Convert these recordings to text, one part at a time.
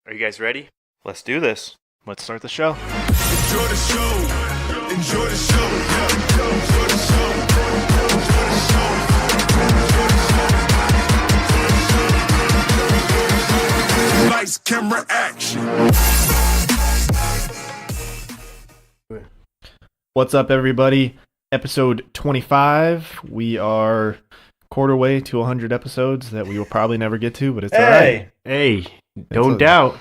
Are you guys ready? Let's do this. Let's start the show. Enjoy the show. Enjoy the show. Enjoy the show. Lights, camera, action. What's up, everybody? Episode 25. We are quarter way to 100 episodes that we will probably never get to, but it's all right. Hey, don't doubt.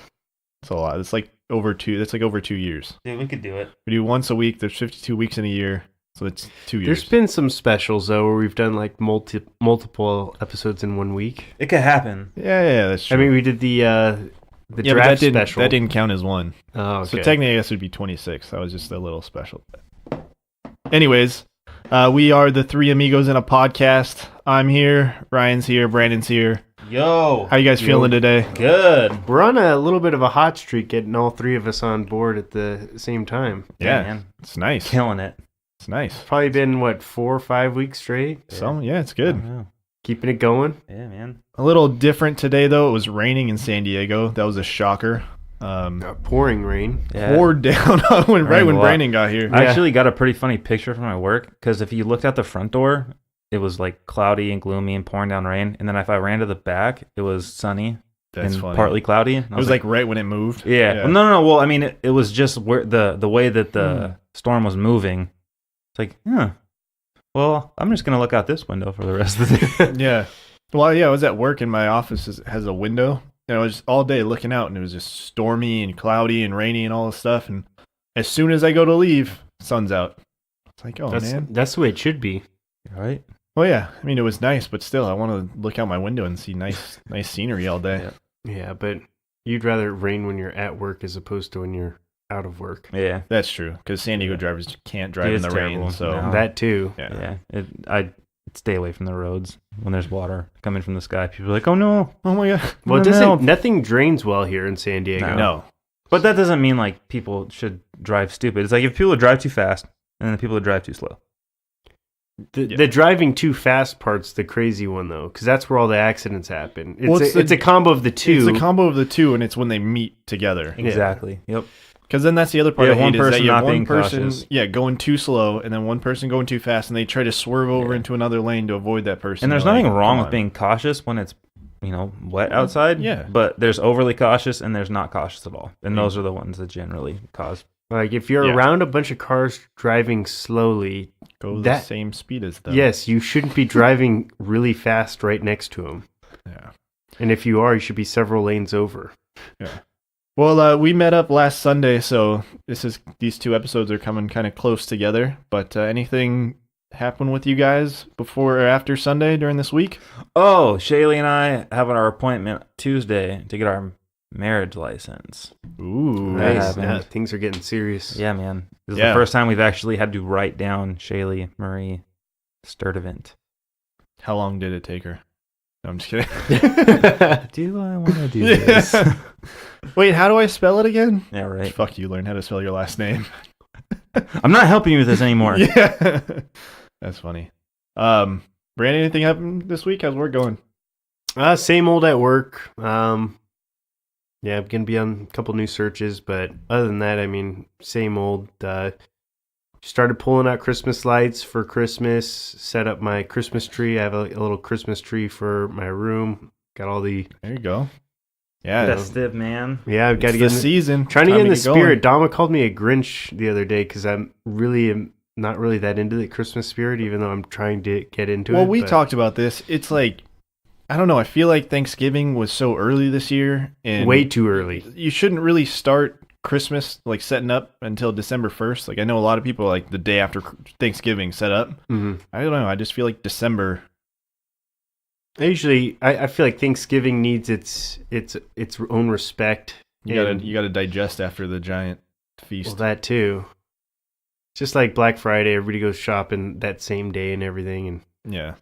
It's a lot. It's like over 2. That's like over 2 years. Dude, we could do it. We do once a week. There's 52 weeks in a year, so it's 2 years. There's been some specials, though, where we've done like multiple episodes in 1 week. It could happen. Yeah, that's true. I mean, we did the but draft that special. That didn't count as one. Oh, okay. So technically, I guess it would be 26. That was just a little special. Anyways, we are the three amigos in a podcast. I'm here. Ryan's here. Brandon's here. Yo. How you guys feeling today? Good. We're on a little bit of a hot streak, getting all three of us on board at the same time. Yeah, man. it's nice. Killing it. It's nice. Probably been, 4 or 5 weeks straight? Yeah, it's good. Keeping it going. Yeah, man. A little different today, though. It was raining in San Diego. That was a shocker. Pouring rain. Yeah. Poured down right when a lot. Brandon got here. I actually got a pretty funny picture from my work because if you looked out the front door, it was like cloudy and gloomy and pouring down rain. And then if I ran to the back, it was sunny That's and funny. partly cloudy. And It was like right when it moved. yeah. Well, no. Well, I mean, it was just where the way that the storm was moving. It's like, well, I'm just going to look out this window for the rest of the day. Yeah. Well, yeah, I was at work and my office has a window. And I was all day looking out and it was just stormy and cloudy and rainy and all this stuff. And as soon as I go to leave, sun's out. It's like, man. That's the way it should be. Right? Well, yeah. I mean, it was nice, but still, I want to look out my window and see nice scenery all day. Yeah, but you'd rather it rain when you're at work as opposed to when you're out of work. Yeah. That's true, because San Diego drivers can't drive in the rain. terrible. So No. That too. yeah. I'd stay away from the roads when there's water coming from the sky. People are like, oh no. Oh my god. Well, No. nothing drains well here in San Diego. No. But that doesn't mean like people should drive stupid. It's like if people drive too fast and then the people that drive too slow. The driving too fast part's the crazy one, though, because that's where all the accidents happen. It's a combo of the two. It's a combo of the two, and it's when they meet together. Exactly. Yep. Because then that's the other part I hate one is that person you have not one being person, cautious. going too slow, and then one person going too fast, and they try to swerve over into another lane to avoid that person. And there's They're nothing like, wrong come with on. being cautious when it's, wet outside. Yeah. But there's overly cautious and there's not cautious at all. And those are the ones that generally cause. Like, if you're around a bunch of cars driving slowly, Go the same speed as them. yes, you shouldn't be driving really fast right next to them. Yeah. And if you are, you should be several lanes over. Yeah. Well, we met up last Sunday, so these two episodes are coming kind of close together. But anything happen with you guys before or after Sunday during this week? Oh, Shaylee and I have our appointment Tuesday to get our marriage license. Ooh. That Nice. happened. Yeah, things are getting serious. Yeah, man. This is Yeah. the first time we've actually had to write down Shaylee Marie Sturdivant. How long did it take her? No, I'm just kidding. Do I want to do this? Wait, how do I spell it again? Yeah, right. Fuck you, learn how to spell your last name. I'm not helping you with this anymore. Yeah. That's funny. Brandon, anything happened this week? How's work going? Same old at work. Yeah, I'm going to be on a couple new searches, but other than that, I mean, same old. Started pulling out Christmas lights for Christmas, set up my Christmas tree. I have a little Christmas tree for my room. Got all the... There you go. Yeah. Festive, man. Yeah, I've got to It's get the season. trying to Time get in the going. spirit. Dama called me a Grinch the other day because I'm really not really that into the Christmas spirit, even though I'm trying to get into it. Well, we but- talked about this. It's like, I don't know. I feel like Thanksgiving was so early this year. And way too early. You shouldn't really start Christmas, like setting up until December 1st. Like, I know a lot of people, like, the day after Thanksgiving set up. Mm-hmm. I don't know. I just feel like December. I feel like Thanksgiving needs its own respect. You gotta digest after the giant feast. Well, that too. Just like Black Friday, everybody goes shopping that same day and everything. And Yeah.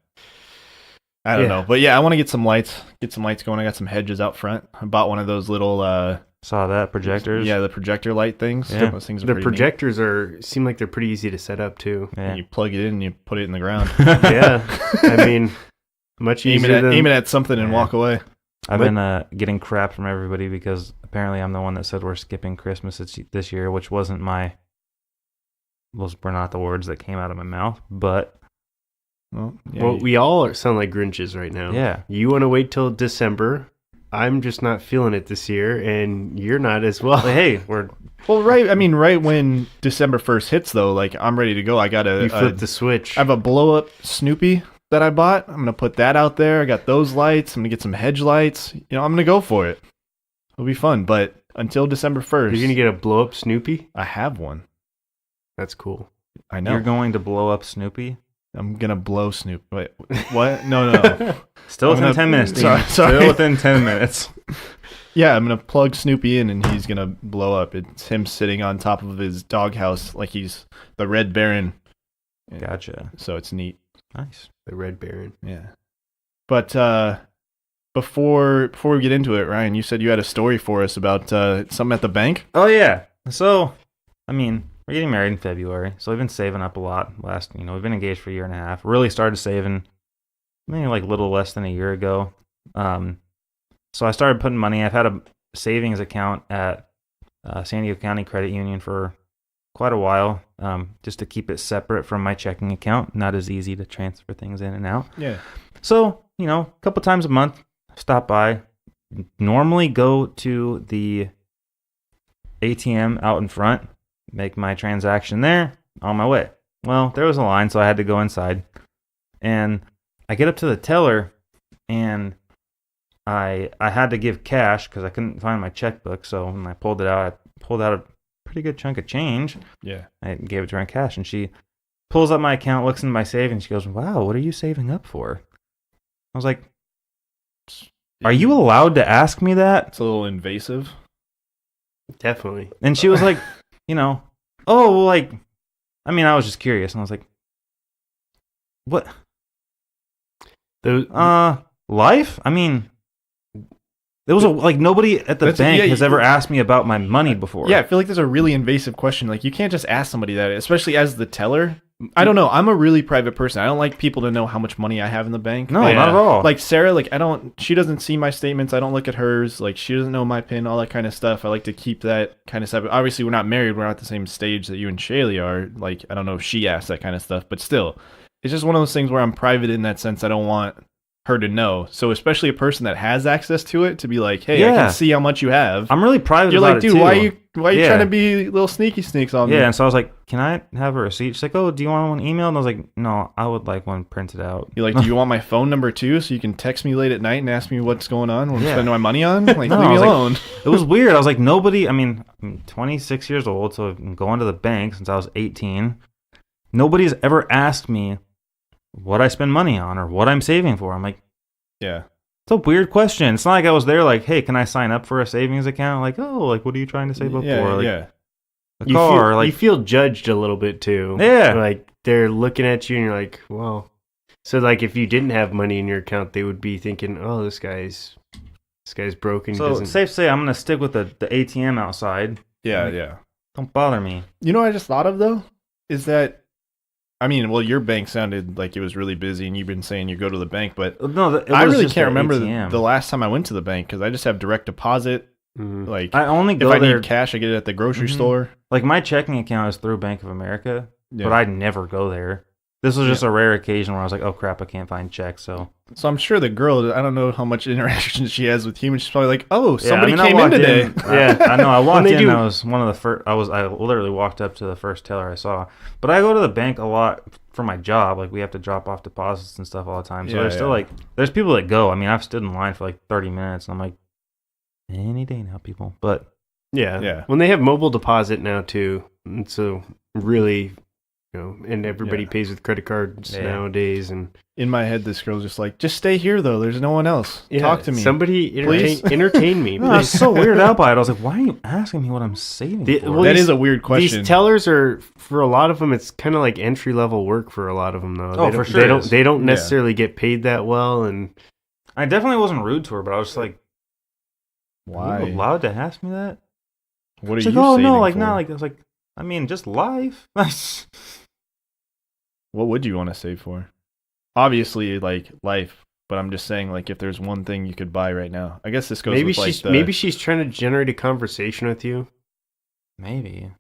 I don't know. But yeah, I want to get some lights going. I got some hedges out front. I bought one of those little Saw that projectors. Yeah, the projector light things. Yeah. Those things are the pretty projectors seem like they're pretty easy to set up too. neat. Yeah. You plug it in and you put it in the ground. Yeah. I mean, much aim easier it than at something and Yeah. walk away. I've been getting crap from everybody because apparently I'm the one that said we're skipping Christmas this year, which wasn't those were not the words that came out of my mouth, but Well, we all sound like Grinches right now. yeah. You want to wait till December. I'm just not feeling it this year, and you're not as well. But hey, right when December 1st hits, though, like, I'm ready to go. I got You flip the switch. I have a blow-up Snoopy that I bought. I'm going to put that out there. I got those lights. I'm going to get some hedge lights. I'm going to go for it. It'll be fun, but until December 1st. You're going to get a blow-up Snoopy? I have one. That's cool. I know. You're going to blow up Snoopy? I'm going to blow Snoopy. Wait, what? No. Still within 10 minutes. Team. Sorry. Still within 10 minutes. Yeah, I'm going to plug Snoopy in, and he's going to blow up. It's him sitting on top of his doghouse like he's the Red Baron. Gotcha. So it's neat. Nice. The Red Baron. Yeah. But before we get into it, Ryan, you said you had a story for us about something at the bank? Oh, yeah. So, I mean, we're getting married in February, so we've been saving up a lot. We've been engaged for a year and a half. Really started saving maybe like a little less than a year ago. So I started putting money. I've had a savings account at San Diego County Credit Union for quite a while, just to keep it separate from my checking account. Not as easy to transfer things in and out. Yeah. So, a couple times a month, stop by. Normally go to the ATM out in front, make my transaction there, on my way. Well, there was a line, so I had to go inside. And I get up to the teller, and I had to give cash because I couldn't find my checkbook. So when I pulled it out, I pulled out a pretty good chunk of change. Yeah. I gave it to her in cash, and she pulls up my account, looks into my savings. She goes, "Wow, what are you saving up for?" I was like, "Are you allowed to ask me that?" It's a little invasive. Definitely. And she was like, "Oh, well, like, I mean, I was just curious." And I was like, "What? Life? I mean, there was nobody at the bank has ever asked me about my money before." Yeah, I feel like there's a really invasive question. Like, you can't just ask somebody that, especially as the teller. I don't know. I'm a really private person. I don't like people to know how much money I have in the bank. No, not at all. Like Sarah, she doesn't see my statements. I don't look at hers. Like, she doesn't know my PIN, all that kind of stuff. I like to keep that kind of stuff. Obviously, we're not married. We're not at the same stage that you and Shaylee are. Like, I don't know if she asks that kind of stuff, but still, it's just one of those things where I'm private in that sense. I don't want her to know. So especially a person that has access to it to be like, "Hey, I can see how much you have." I'm really private You're about like, it, "Dude, too. why are you trying to be little sneaky sneaks on me?" Yeah, and so I was like, "Can I have a receipt?" She's like, "Oh, do you want one emailed?" And I was like, "No, I would like one printed out." You're like, "Do you want my phone number too, so you can text me late at night and ask me what's going on, what I'm spending my money on?" Like, No, leave I me was alone. It was weird. I was like, nobody, I mean, I'm 26 years old, so I've been going to the bank since I was 18. Nobody's ever asked me what I spend money on or what I'm saving for. I'm like, Yeah. it's a weird question. It's not like I was there like, "Hey, can I sign up for a savings account?" Like, "Oh, like, what are you trying to save up for?" Like, Yeah. a car. You feel judged a little bit too. Yeah. Like they're looking at you and you're like, well. So like if you didn't have money in your account, they would be thinking, "Oh, this guy's broken." So safe to say I'm gonna stick with the ATM outside. Yeah. Don't bother me. You know what I just thought of, though? Is that, I mean, well, your bank sounded like it was really busy, and you've been saying you go to the bank, but No, I really can't the remember ATM. the last time I went to the bank because I just have direct deposit. Mhm. Like, I only if go I there. need cash, I get it at the grocery Mhm. store. Like my checking account is through Bank of America, Yeah. but I never go there. This was just a rare occasion where I was like, "Oh crap, I can't find checks." So So I'm sure the girl, I don't know how much interaction she has with humans. She's probably like, "Oh, Yeah, somebody I mean, I came in walked today." Yeah, I know. I walked they in. do- I was one of the first. I literally walked up to the first teller I saw. But I go to the bank a lot for my job. Like we have to drop off deposits and stuff all the time. So Yeah, there's still there's people that go. I mean, I've stood in line for like 30 minutes, and I'm like, any day now, people. But Yeah. When they have mobile deposit now too, and so really, and everybody pays with credit cards nowadays. And In my head, this girl's just like, "Just stay here, though. There's no one else. Talk to me." Somebody please. entertain me. I was so weirded out by it. I was like, why are you asking me what I'm saving for? well, That is a weird question. These tellers are, for a lot of them, it's kind of like entry level work for a lot of them, though. Oh, for sure it is. They don't necessarily get paid that well, and I definitely wasn't rude to her, but I was just like, Why? are you allowed to ask me that? What are She's you like, "Oh no, saving like for? not like." I was like, "I mean, just life." What would you want to save for? Obviously, like life. But I'm just saying, like, if there's one thing you could buy right now, I guess this goes Maybe with like she's the, maybe she's trying to generate a conversation with you. Maybe.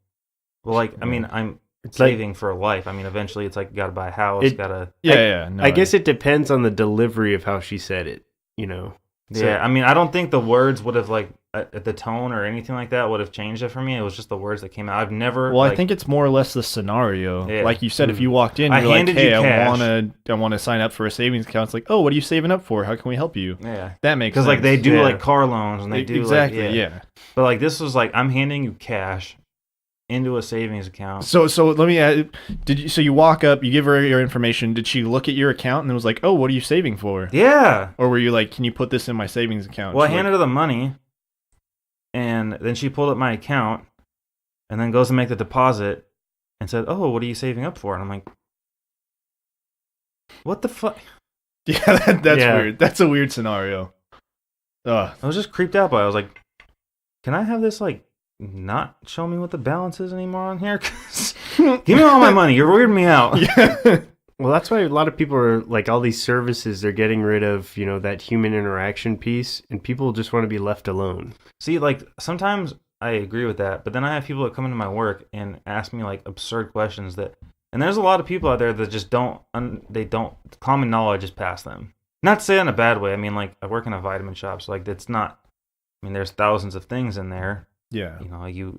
Well, like, I mean, I'm It's like saving for life. I mean, eventually it's like, got to buy a house, It- got to... yeah. No, I guess it depends on the delivery of how she said it. You know. So- Yeah, I mean, I don't think the words would have, like, the tone or anything like that would have changed it for me. It was just the words that came out. I've never... Well, like, I think it's more or less the scenario. Yeah. Like you said, if you walked in, I you're like, handed "Hey, you I cash. want to sign up for a savings account." It's like, "Oh, what are you saving up for? How can we help you?" Yeah. That makes Because, sense. like, they do, Yeah. like, car loans, and they do, exactly, like... yeah. But, like, this was, like, I'm handing you cash into a savings account. So let me add, so you walk up, you give her your information. Did she look at your account and was like, "Oh, what are you saving for?" Yeah. Or were you like, "Can you put this in my savings account?" Well, I She's handed her the money, and then she pulled up my account, and then goes to make the deposit, and said, "Oh, what are you saving up for?" And I'm like, "What the fuck?" like, yeah, that's Yeah. weird. That's a weird scenario. Ugh. I was just creeped out by it. I was like, "Can I have this, like, not show me what the balance is anymore on here? 'Cause give me all my money. You're weirding me out." Yeah. Well, that's why a lot of people are like all these services. They're getting rid of that human interaction piece, and people just want to be left alone. See, like, sometimes I agree with that, but then I have people that come into my work and ask me, like, absurd questions that, and there's a lot of people out there that just common knowledge is past them. Not to say that in a bad way. I mean, like, I work in a vitamin shop, so, like, it's not, I mean, there's thousands of things in there. Yeah. You know,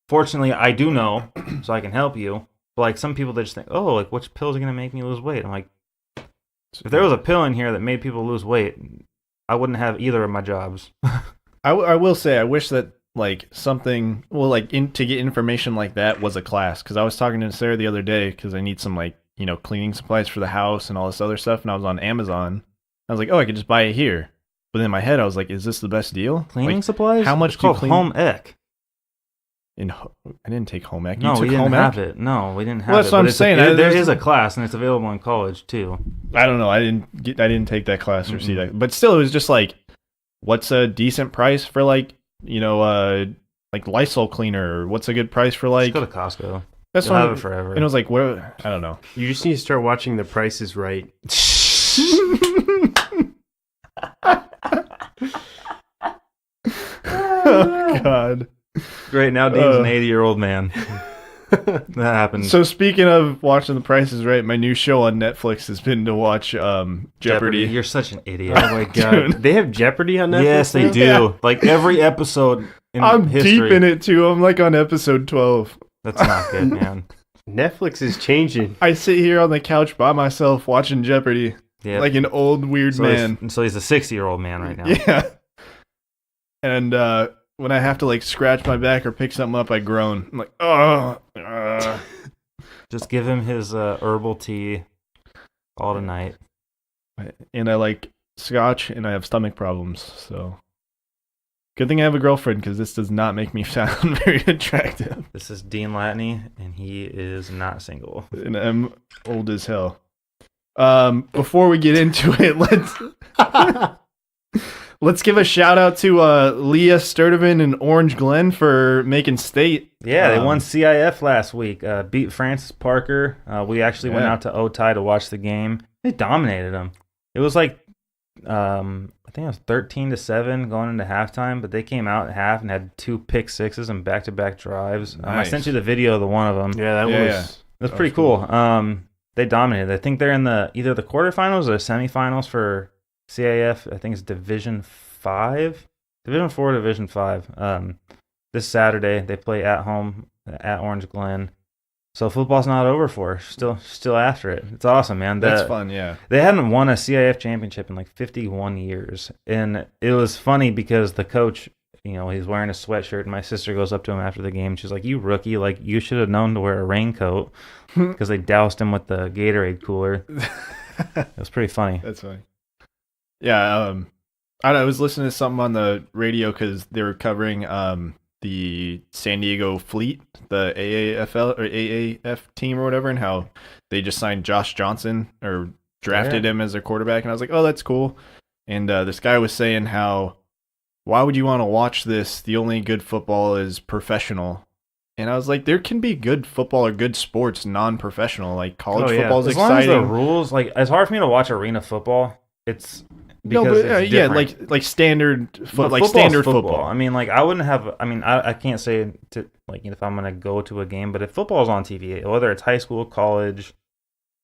fortunately, I do know, so I can help you. But, like, some people, they just think, oh, like, which pills are going to make me lose weight? I'm like, if there was a pill in here that made people lose weight, I wouldn't have either of my jobs. I will say, I wish that like something, well, like to get information like that was a class. Because I was talking to Sarah the other day because I need some like cleaning supplies for the house and all this other stuff, and I was on Amazon. I was like, oh, I could just buy it here. But in my head, I was like, is this the best deal? Cleaning Like, supplies? how much It's do you called clean- home ec. I didn't take home ec. You No, took we didn't home have ec? it. No, we didn't have Well, it. that's what but I'm it's saying. there There's- is a class, and it's available in college too. I don't know. I didn't take that class or see that. But still, it was just like, what's a decent price for like like Lysol cleaner? Or what's a good price for like? Just go to Costco. That's You'll what have I'm- it forever. And it was like, where? I don't know. You just need to start watching The Price is Right. Oh God. Great. Now Dean's an 80-year-old man. That happened. So speaking of watching The Price is Right, my new show on Netflix has been to watch Jeopardy. You're such an idiot. Oh my god, Dude. they have Jeopardy on Netflix. Yes, they now? do. Yeah. Like every episode in I'm history. deep in it too. I'm like on episode 12. That's not good, man. Netflix is changing. I sit here on the couch by myself watching Jeopardy Yeah. like an old weird man. So he's a 60-year-old man right now. Yeah. And when I have to like scratch my back or pick something up, I groan. I'm like, oh. Just give him his herbal tea all tonight. And I like scotch, and I have stomach problems. So good thing I have a girlfriend, because this does not make me sound very attractive. This is Dean Latney, and he is not single. And I'm old as hell. Before we get into it, let's give a shout out to Leah Sturdivant and Orange Glen for making state. Yeah, they won CIF last week. Beat Francis Parker. We actually went Yeah. out to Otay to watch the game. They dominated them. It was like, I think it was 13-7 going into halftime, but they came out at half and had 2 pick sixes and back-to-back drives. I Nice. sent you the video of the one of them. Yeah, that Yeah. was. That's pretty cool. They dominated. I think they're in either the quarterfinals or semifinals for CIF. I think it's Division 5. Division 4, Division 5. This Saturday, they play at home at Orange Glen. So football's not over for her. Still after it. It's awesome, man. That's fun, yeah. They hadn't won a CIF championship in like 51 years. And it was funny because the coach, he's wearing a sweatshirt, and my sister goes up to him after the game. She's like, "You rookie, like you should have known to wear a raincoat," because they doused him with the Gatorade cooler. It was pretty funny. That's funny. Yeah, I was listening to something on the radio because they were covering the San Diego Fleet, the AAFL or AAF team or whatever, and how they just signed Josh Johnson or drafted him as their quarterback. And I was like, oh, that's cool. And this guy was saying how, why would you want to watch this? The only good football is professional. And I was like, there can be good football or good sports non-professional. Like college Oh, yeah. football is As long as exciting. the rules, like, it's hard for me to watch arena football it's No, because but it's yeah, different. like standard But like football's standard football. I mean, like I wouldn't have. I mean, I can't say to like if I'm gonna go to a game, but if football's on TV, whether it's high school, college,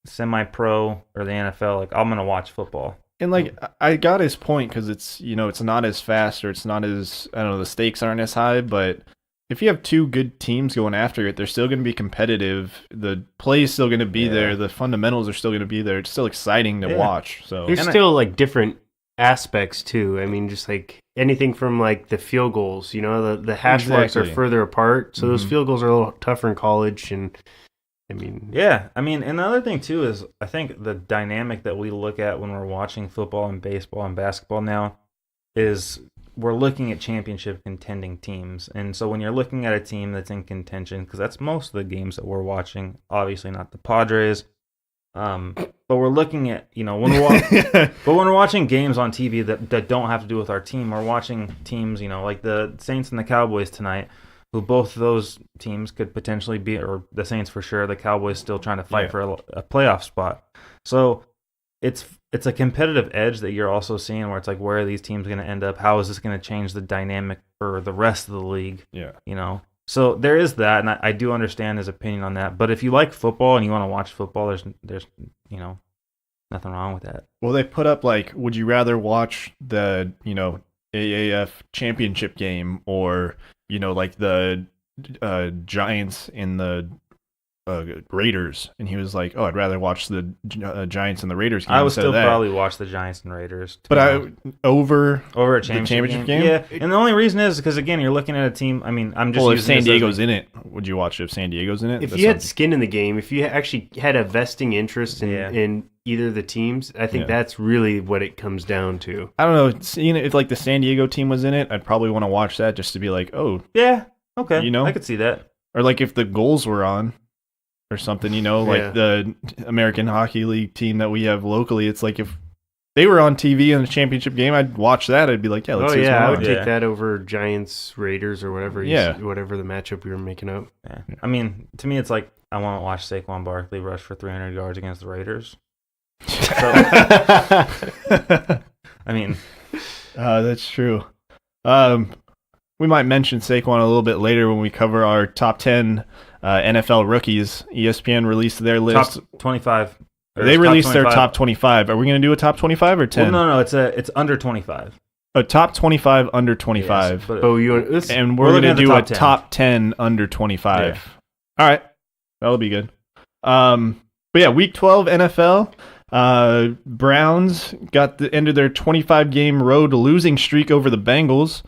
semi-pro, or the NFL, like I'm gonna watch football. And like I got his point because it's it's not as fast or it's not as I don't know the stakes aren't as high, but if you have two good teams going after it, they're still going to be competitive. The play is still going to be there. The fundamentals are still going to be there. It's still exciting to watch. So There's still like different aspects too. I mean, just like anything from like the field goals, the hash marks are further apart. So those field goals are a little tougher in college. And I mean, yeah. I mean, and the other thing too is I think the dynamic that we look at when we're watching football and baseball and basketball now is we're looking at championship contending teams. And so when you're looking at a team that's in contention, because that's most of the games that we're watching, obviously not the Padres, but we're looking at, when we're watching games on TV that don't have to do with our team, we're watching teams, like the Saints and the Cowboys tonight, who both of those teams could potentially be, or the Saints for sure, the Cowboys still trying to fight for a playoff spot. So it's a competitive edge that you're also seeing where it's like, where are these teams going to end up? How is this going to change the dynamic for the rest of the league? Yeah. So there is that, and I do understand his opinion on that. But if you like football and you want to watch football, there's nothing wrong with that. Well, they put up like, would you rather watch the AAF championship game or like the Giants in the Raiders? And he was like, "Oh, I'd rather watch the Giants and the Raiders game." I would still probably watch the Giants and Raiders, but over a championship game. Yeah, and the only reason is because again, you're looking at a team. I mean, I'm just if San Diego's in it, would you watch it if San Diego's in it? If you had skin in the game, if you actually had a vesting interest in either of the teams, I think that's really what it comes down to. I don't know. If like the San Diego team was in it, I'd probably want to watch that just to be like, oh, yeah, okay, I could see that. Or like if the goals were on. Or something, like the American Hockey League team that we have locally. It's like if they were on TV in a championship game, I'd watch that. I'd be like, yeah, let's see what's going on. I would take that over Giants, Raiders, or whatever. Whatever the matchup we were making up. Yeah. I mean, to me, it's like I want to watch Saquon Barkley rush for 300 yards against the Raiders. So, I mean, that's true. We might mention Saquon a little bit later when we cover our top 10 NFL rookies. ESPN released their list. Top 25. They released their top 25. Are we going to do a top 25 or 10? Well, no, it's under 25. A top 25 under 25. Yes, and we're going to do a top 10 under 25. Yeah. All right. That'll be good. But yeah, week 12 NFL. Browns ended their 25-game road losing streak over the Bengals.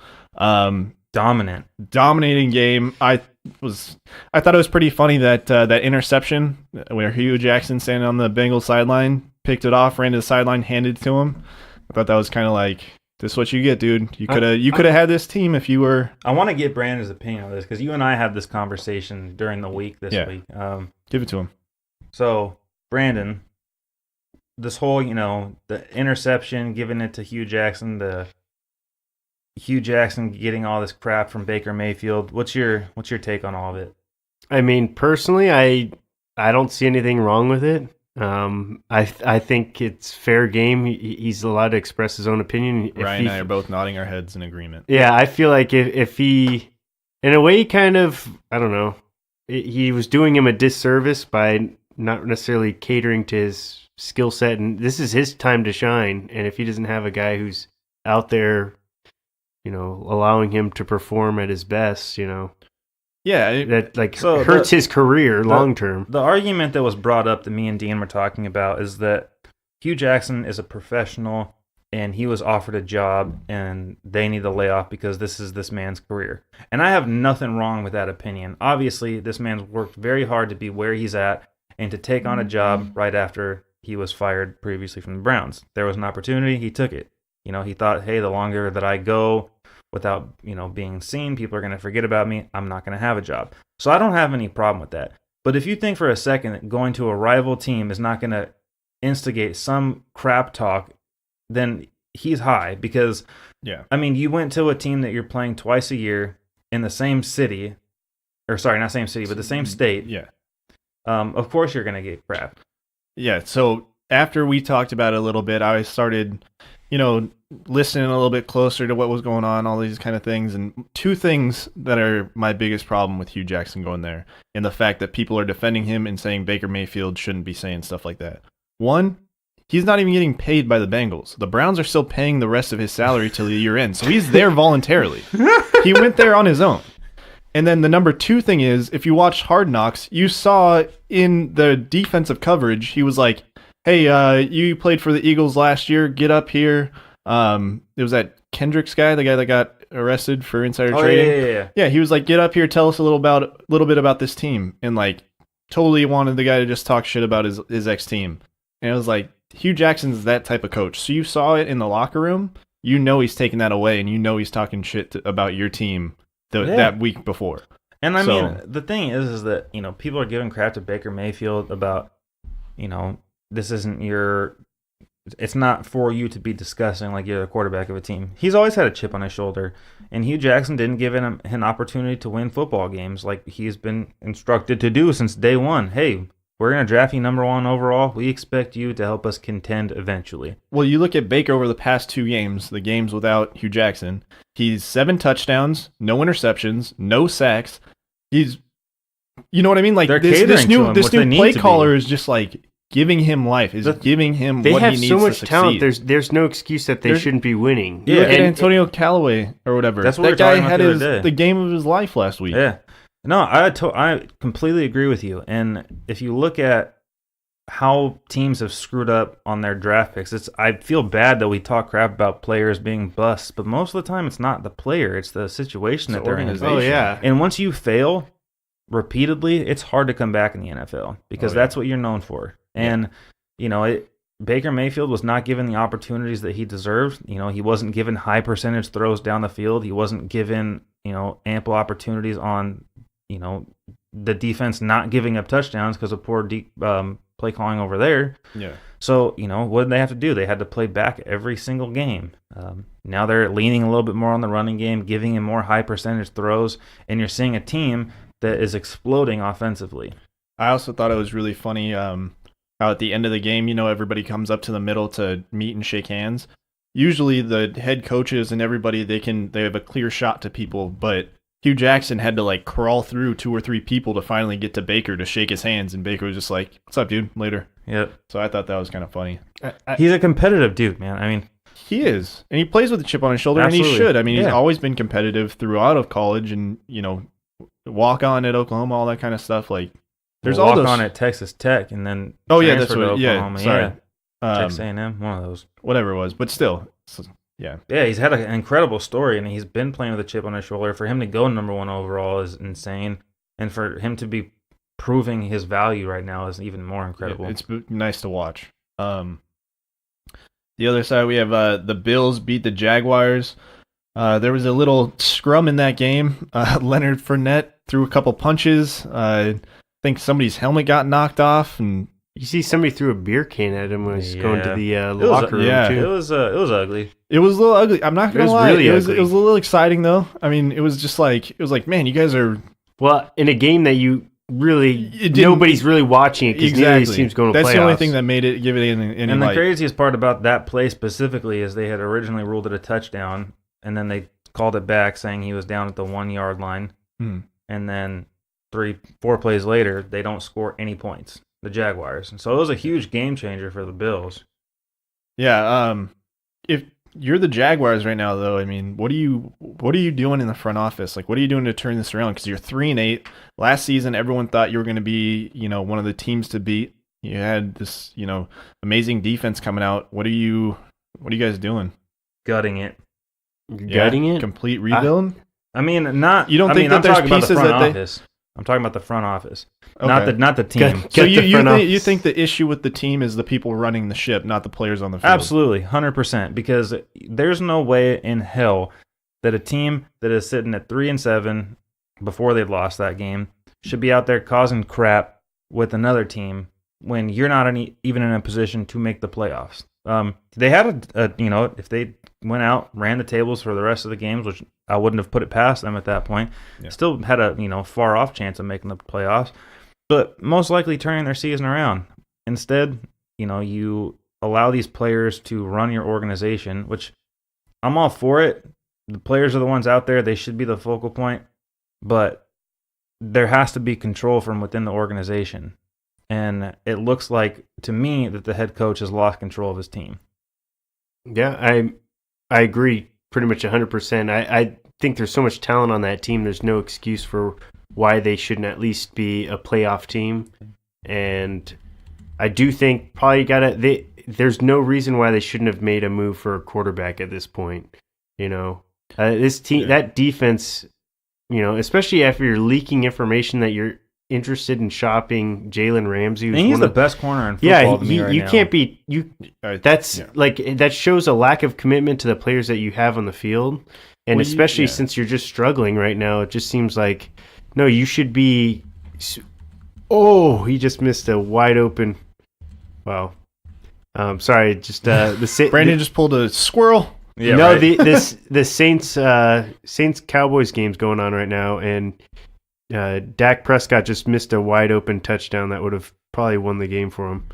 Dominating game. I thought it was pretty funny that that interception where Hugh Jackson standing on the Bengals sideline picked it off, ran to the sideline, handed it to him. I thought that was kind of like, this is what you get, dude. You could have had this team if you were. I want to get Brandon's opinion on this because you and I had this conversation during the week this week. Give it to him. So Brandon, this whole the interception, giving it to Hugh Jackson, Hugh Jackson getting all this crap from Baker Mayfield. What's your take on all of it? I mean, personally, I don't see anything wrong with it. I think it's fair game. He's allowed to express his own opinion. Ryan and I are both nodding our heads in agreement. Yeah, I feel like if he, in a way, kind of, I don't know, he was doing him a disservice by not necessarily catering to his skill set, and this is his time to shine. And if he doesn't have a guy who's out there, allowing him to perform at his best, that hurts his career long term. The argument that was brought up that me and Dean were talking about is that Hugh Jackson is a professional and he was offered a job and they need to lay off because this is this man's career. And I have nothing wrong with that opinion. Obviously, this man's worked very hard to be where he's at and to take on a job right after he was fired previously from the Browns. There was an opportunity, he took it. He thought, hey, the longer that I go without, being seen, people are going to forget about me. I'm not going to have a job. So I don't have any problem with that. But if you think for a second that going to a rival team is not going to instigate some crap talk, then he's high because, I mean, you went to a team that you're playing twice a year in the same city, or sorry, not same city, but the same state. Yeah. Of course you're going to get crap. Yeah, so after we talked about it a little bit, I started, listening a little bit closer to what was going on, all these kind of things. And two things that are my biggest problem with Hugh Jackson going there, and the fact that people are defending him and saying Baker Mayfield shouldn't be saying stuff like that. One, he's not even getting paid by the Bengals. The Browns are still paying the rest of his salary till the year end. So he's there voluntarily. He went there on his own. And then the number two thing is, if you watched Hard Knocks, you saw in the defensive coverage, he was like, hey, you played for the Eagles last year. Get up here. It was that Kendricks guy, the guy that got arrested for insider trading. Yeah. Yeah, he was like, get up here, tell us a little bit about this team. And like totally wanted the guy to just talk shit about his ex-team. And it was like, Hugh Jackson's that type of coach. So you saw it in the locker room. He's taking that away, and he's talking shit about your team that week before. And I mean, the thing is that, people are giving crap to Baker Mayfield about, this isn't it's not for you to be discussing like you're the quarterback of a team. He's always had a chip on his shoulder, and Hugh Jackson didn't give him an opportunity to win football games like he's been instructed to do since day one. Hey, we're going to draft you number 1 overall. We expect you to help us contend eventually. Well, you look at Baker over the past 2 games, the games without Hugh Jackson. He's 7 touchdowns, no interceptions, no sacks. He's, you know what I mean? Like this new play caller is just like giving him life, giving him what he needs to succeed. They have so much talent. There's no excuse that they shouldn't be winning. Yeah, look at Antonio Callaway or whatever. That's what that guy had the game of his life last week. Yeah. No, I completely agree with you. And if you look at how teams have screwed up on their draft picks, I feel bad that we talk crap about players being busts, but most of the time it's not the player, it's the situation that they're in. Oh, yeah. And once you fail repeatedly, it's hard to come back in the NFL because that's what you're known for. And, Baker Mayfield was not given the opportunities that he deserved. He wasn't given high percentage throws down the field. He wasn't given, ample opportunities on, the defense not giving up touchdowns because of poor play calling over there. Yeah. So, what did they have to do? They had to play back every single game. Now they're leaning a little bit more on the running game, giving him more high percentage throws, and you're seeing a team that is exploding offensively. I also thought it was really funny how at the end of the game, everybody comes up to the middle to meet and shake hands. Usually the head coaches and everybody, they have a clear shot to people, but Hugh Jackson had to like crawl through 2 or 3 people to finally get to Baker to shake his hands, and Baker was just like, "What's up, dude? Later." Yep. So I thought that was kind of funny. He's a competitive dude, man. I mean, he is, and he plays with a chip on his shoulder, absolutely. And he should. I mean, he's always been competitive throughout of college, and walk on at Oklahoma, all that kind of stuff. Like, there's all those on at Texas Tech, and then that's what. Oklahoma. Sorry, Texas A&M, one of those, whatever it was, but still. Yeah, he's had an incredible story, and he's been playing with a chip on his shoulder. For him to go number 1 overall is insane, and for him to be proving his value right now is even more incredible. It's nice to watch. The other side, we have the Bills beat the Jaguars. There was a little scrum in that game. Leonard Fournette threw a couple punches. I think somebody's helmet got knocked off, and you see somebody threw a beer can at him when he was going to the locker room too. It was ugly. It was a little ugly. I'm not gonna lie. Really it was ugly. It was a little exciting though. I mean, it was like, man, you guys are in a game that you really nobody's really watching it because neither of these teams going to playoffs. That's the only thing that made it give it any. And the craziest part about that play specifically is they had originally ruled it a touchdown, and then they called it back saying he was down at the 1 yard line, and then 3-4 plays later they don't score any points. The Jaguars. And so it was a huge game changer for the Bills. Yeah, if you're the Jaguars right now though, I mean, what are you doing in the front office? Like, what are you doing to turn this around? Because you're 3-8. Last season everyone thought you were going to be, one of the teams to beat. You had this, amazing defense coming out. What are you guys doing? Gutting it. Gutting it? Complete rebuild? I mean, not you don't think that there's pieces that they I'm talking about the front office, okay. not the team. So you think the issue with the team is the people running the ship, not the players on the field? Absolutely, 100%. Because there's no way in hell that a team that is sitting at 3-7 before they lost that game should be out there causing crap with another team when you're not even in a position to make the playoffs. They had if they went out, ran the tables for the rest of the games, which I wouldn't have put it past them at that point. Yeah. Still had a far off chance of making the playoffs, but most likely turning their season around. Instead, you allow these players to run your organization, which I'm all for it. The players are the ones out there. They should be the focal point. But there has to be control from within the organization. And it looks like, to me, that the head coach has lost control of his team. Yeah, I agree pretty much 100%. I think there's so much talent on that team. There's no excuse for why they shouldn't at least be a playoff team. And I do think probably there's no reason why they shouldn't have made a move for a quarterback at this point. This team, that defense, especially after you're leaking information that you're interested in shopping Jalen Ramsey. And he's the best corner in football to me right now. Can't be that shows a lack of commitment to the players that you have on the field, and especially since you're just struggling right now, it just seems like no, you should be. Oh, he just missed a wide open. Wow. Sorry, just Brandon just pulled a squirrel. Yeah, no, right. the Saints Cowboys game's going on right now, and Dak Prescott just missed a wide open touchdown that would have probably won the game for him.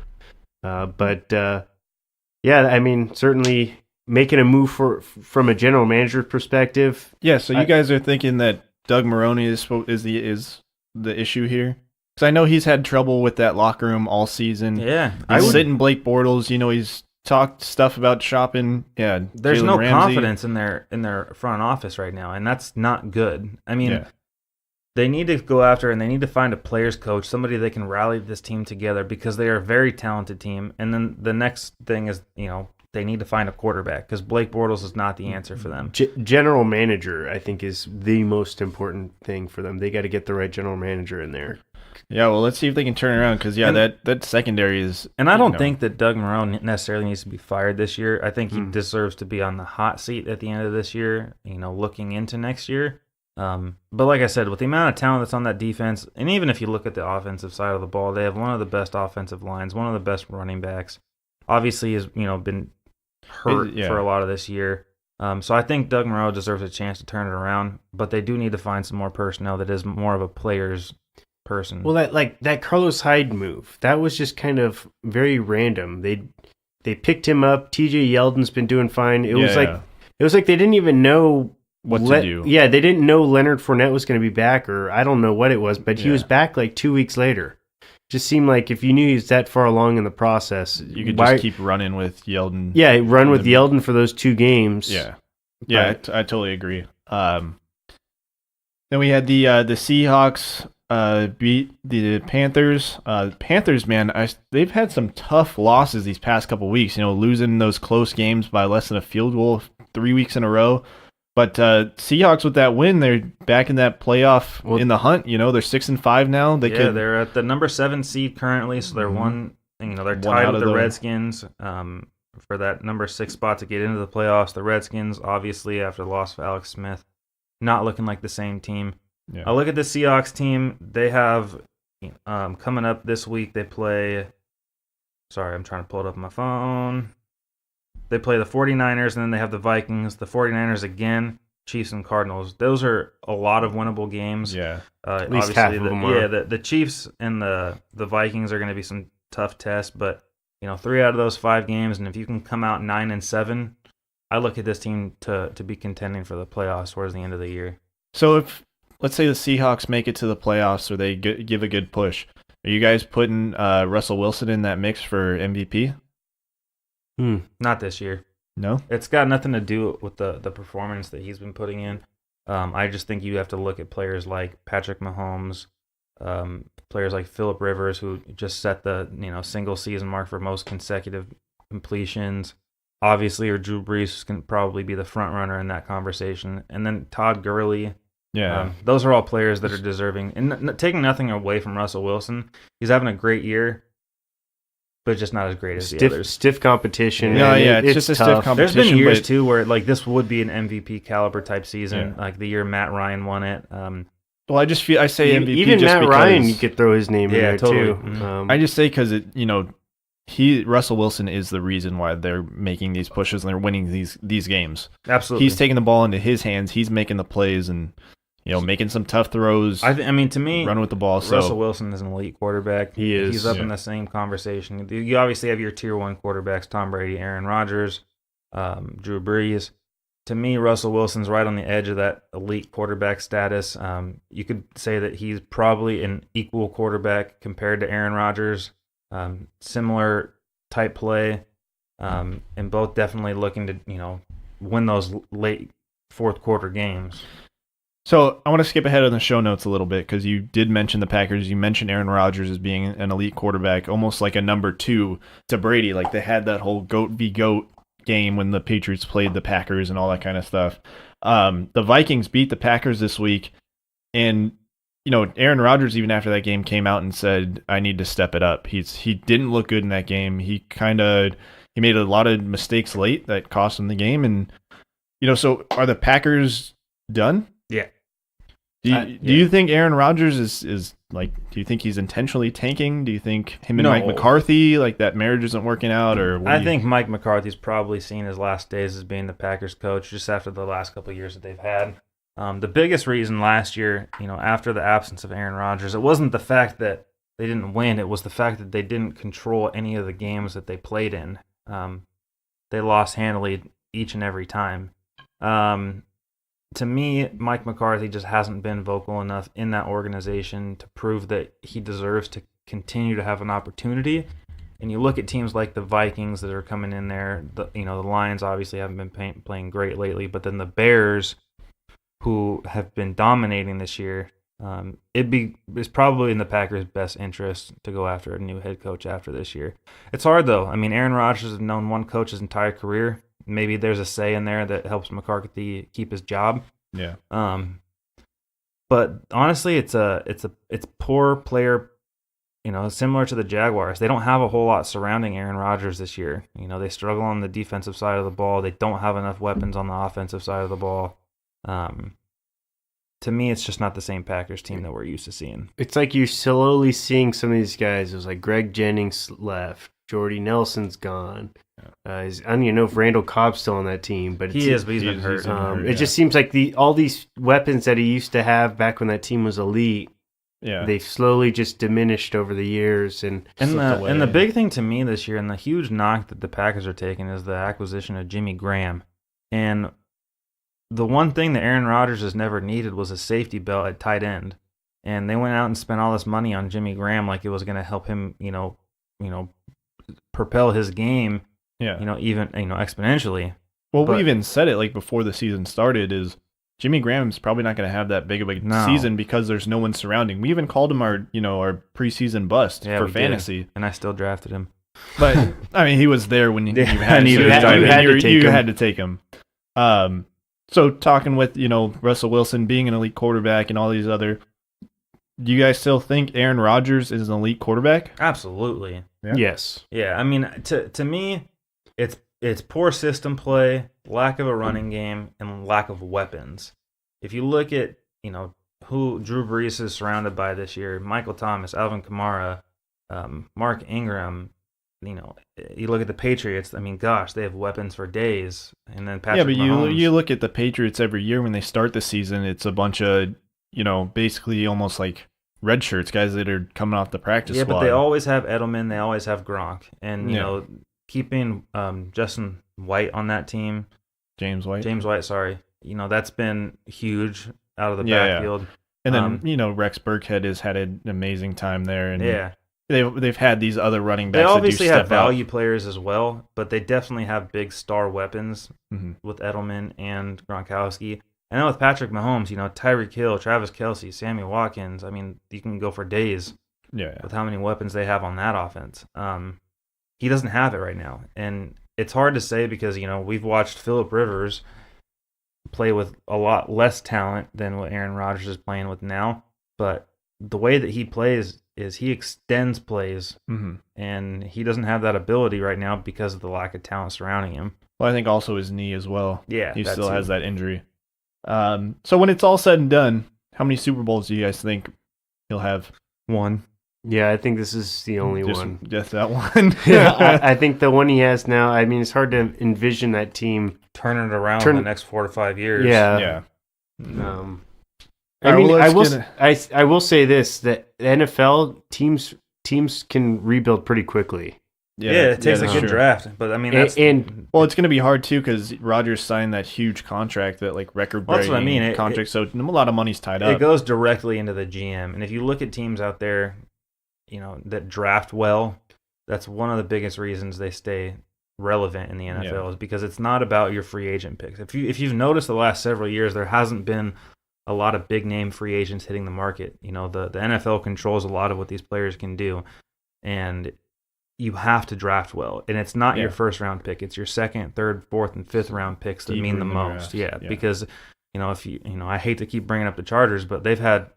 Certainly making a move from a general manager perspective. Yeah, so you guys are thinking that Doug Marrone is the issue here? Because I know he's had trouble with that locker room all season. Yeah, he's sitting Blake Bortles. He's talked stuff about shopping. Yeah, there's Jalen no Ramsey. confidence in their front office right now, and that's not good. I mean, they need to go after and they need to find a players coach, somebody that can rally this team together because they are a very talented team. And then the next thing is, they need to find a quarterback because Blake Bortles is not the answer for them. General manager, I think, is the most important thing for them. They got to get the right general manager in there. Yeah, well, let's see if they can turn around because, that secondary is... And I don't think that Doug Marrone necessarily needs to be fired this year. I think he deserves to be on the hot seat at the end of this year, looking into next year. But like I said, with the amount of talent that's on that defense, and even if you look at the offensive side of the ball, they have one of the best offensive lines, one of the best running backs. Obviously, has been hurt for a lot of this year. So I think Doug Marrone deserves a chance to turn it around, but they do need to find some more personnel that is more of a player's person. Well, that Carlos Hyde move, that was just kind of very random. They picked him up. TJ Yeldon's been doing fine. It was like they didn't even know what to do. Yeah, they didn't know Leonard Fournette was going to be back, or I don't know what it was, but he was back like 2 weeks later. Just seemed like if you knew he was that far along in the process, you could just keep running with Yeldon. Yeah, run with Yeldon for those 2 games. Yeah, I totally agree. Then we had the Seahawks beat the Panthers. Panthers, man, they've had some tough losses these past couple weeks. Losing those close games by less than a field goal 3 weeks in a row. But Seahawks with that win, they're back in that playoff in the hunt. They're 6-5 now. They're at the number 7 seed currently, so they're they're tied with the Redskins for that number 6 spot to get into the playoffs. The Redskins, obviously, after the loss of Alex Smith, not looking like the same team. Yeah. I look at the Seahawks team. They have coming up this week. They play. Sorry, I'm trying to pull it up on my phone. They play the 49ers, and then they have the Vikings, the 49ers again, Chiefs, and Cardinals. Those are a lot of winnable games. Yeah, at least half of them are. Yeah, the Chiefs and the Vikings are going to be some tough tests, but 3 out of those 5 games, and if you can come out 9-7, I look at this team to be contending for the playoffs towards the end of the year. So if, let's say the Seahawks make it to the playoffs or they give a good push, are you guys putting Russell Wilson in that mix for MVP? Not this year. No? It's got nothing to do with the performance that he's been putting in. I just think you have to look at players like Patrick Mahomes, players like Phillip Rivers, who just set the single season mark for most consecutive completions. Obviously, or Drew Brees can probably be the front runner in that conversation. And then Todd Gurley. Yeah. Those are all players that are deserving. And taking nothing away from Russell Wilson, he's having a great year, but just not as great as the others. Stiff competition. No, it's just a stiff competition. There's been years, too, where this would be an MVP caliber type season, like the year Matt Ryan won it. Well, I say MVP even just Matt because... Ryan, you could throw his name in there, totally. too. Mm-hmm. I just say because, Russell Wilson is the reason why they're making these pushes and they're winning these games. Absolutely. He's taking the ball into his hands. He's making the plays, and, making some tough throws. I mean, to me, running with the ball. So Russell Wilson is an elite quarterback. He is. He's up in the same conversation. You obviously have your tier 1 quarterbacks: Tom Brady, Aaron Rodgers, Drew Brees. To me, Russell Wilson's right on the edge of that elite quarterback status. You could say that he's probably an equal quarterback compared to Aaron Rodgers. Similar type play, and both definitely looking to win those late fourth quarter games. So I want to skip ahead on the show notes a little bit because you did mention the Packers. You mentioned Aaron Rodgers as being an elite quarterback, almost like a number 2 to Brady. Like they had that whole GOAT v. GOAT game when the Patriots played the Packers and all that kind of stuff. The Vikings beat the Packers this week, and Aaron Rodgers, even after that game, came out and said, "I need to step it up." He didn't look good in that game. He made a lot of mistakes late that cost him the game, and so are the Packers done? Yeah. Do you think Aaron Rodgers is like? Do you think he's intentionally tanking? Do you think him and No. Mike McCarthy, like that marriage isn't working out? Or I think Mike McCarthy's probably seen his last days as being the Packers coach just after the last couple of years that they've had. The biggest reason last year, after the absence of Aaron Rodgers, it wasn't the fact that they didn't win. It was the fact that they didn't control any of the games that they played in. They lost handily each and every time. To me, Mike McCarthy just hasn't been vocal enough in that organization to prove that he deserves to continue to have an opportunity. And you look at teams like the Vikings that are coming in there. The Lions obviously haven't been playing great lately, but then the Bears, who have been dominating this year, it's probably in the Packers' best interest to go after a new head coach after this year. It's hard though. I mean, Aaron Rodgers has known one coach his entire career. Maybe there's a say in there that helps McCarthy keep his job. Yeah. But honestly, it's poor player. Similar to the Jaguars, they don't have a whole lot surrounding Aaron Rodgers this year. They struggle on the defensive side of the ball. They don't have enough weapons on the offensive side of the ball. To me, it's just not the same Packers team that we're used to seeing. It's like you're slowly seeing some of these guys. It was like Greg Jennings left. Jordy Nelson's gone. I don't even know if Randall Cobb's still on that team, but He is, but he's been hurt. It just seems like all these weapons that he used to have back when that team was elite, they've slowly just diminished over the years. And the big thing to me this year, and the huge knock that the Packers are taking, is the acquisition of Jimmy Graham. And the one thing that Aaron Rodgers has never needed was a safety belt at tight end. And they went out and spent all this money on Jimmy Graham like it was going to help him, propel his game, even exponentially. Well, we even said it like before the season started is Jimmy Graham's probably not going to have that big of a season because there's no one surrounding. We even called him our preseason bust for fantasy, and I still drafted him. But I mean, he was there when you had to take him. So talking with Russell Wilson being an elite quarterback and all these other. Do you guys still think Aaron Rodgers is an elite quarterback? Absolutely. Yeah. Yes. Yeah, I mean, to me, it's poor system play, lack of a running game, and lack of weapons. If you look at who Drew Brees is surrounded by this year, Michael Thomas, Alvin Kamara, Mark Ingram. You look at the Patriots. I mean, gosh, they have weapons for days. And then Patrick Mahomes. you look at the Patriots every year when they start the season. It's a bunch of basically almost like red shirts, guys that are coming off the practice squad. But they always have Edelman. They always have Gronk. And, keeping Justin White on that team. James White, sorry. That's been huge out of the backfield. And then, Rex Burkhead has had an amazing time there. And yeah. They've had these other running backs. They obviously that do have value players as well, but they definitely have big star weapons with Edelman and Gronkowski. And then with Patrick Mahomes, Tyreek Hill, Travis Kelce, Sammy Watkins. I mean, you can go for days with how many weapons they have on that offense. He doesn't have it right now. And it's hard to say because, we've watched Phillip Rivers play with a lot less talent than what Aaron Rodgers is playing with now. But the way that he plays is he extends plays, and he doesn't have that ability right now because of the lack of talent surrounding him. Well, I think also his knee as well. Yeah, he still has that injury. So when it's all said and done, how many Super Bowls do you guys think he'll have? One. Yeah, I think this is the only one. Just that one. I think the one he has now, I mean, it's hard to envision that team turning it around in the next 4 to 5 years. Yeah. I All right, mean, well, I will. let's I will say this: that the NFL teams can rebuild pretty quickly. Yeah, it takes a that's good true. draft, but I mean, that's And Well, it's going to be hard too because Rodgers signed that huge contract, that like record-breaking Well, that's what I mean. contract. So a lot of money's tied it up. goes directly into the GM. And if you look at teams out there, that draft well, that's one of the biggest reasons they stay relevant in the NFL is because it's not about your free agent picks. If you've noticed the last several years, there hasn't been a lot of big name free agents hitting the market. The NFL controls a lot of what these players can do, and you have to draft well. And it's not your first round pick; it's your second, third, fourth, and fifth round picks that mean the most. Yeah, because if I hate to keep bringing up the Chargers, but they've had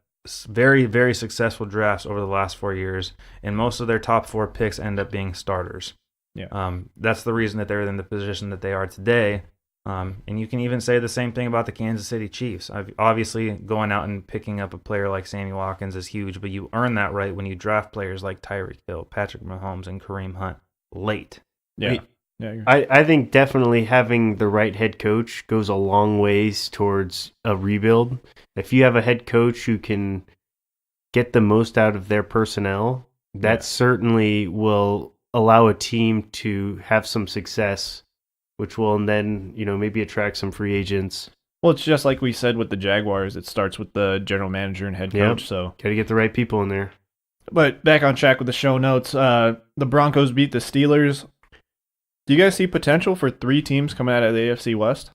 very, very successful drafts over the last 4 years, and most of their top 4 picks end up being starters. Yeah. That's the reason that they're in the position that they are today. And you can even say the same thing about the Kansas City Chiefs. Obviously, going out and picking up a player like Sammy Watkins is huge, but you earn that right when you draft players like Tyreek Hill, Patrick Mahomes, and Kareem Hunt late. Yeah. I think definitely having the right head coach goes a long ways towards a rebuild. If you have a head coach who can get the most out of their personnel, that certainly will allow a team to have some success, which will then, maybe attract some free agents. Well, it's just like we said with the Jaguars. It starts with the general manager and head coach. So got to get the right people in there. But back on track with the show notes, the Broncos beat the Steelers. Do you guys see potential for 3 teams coming out of the AFC West?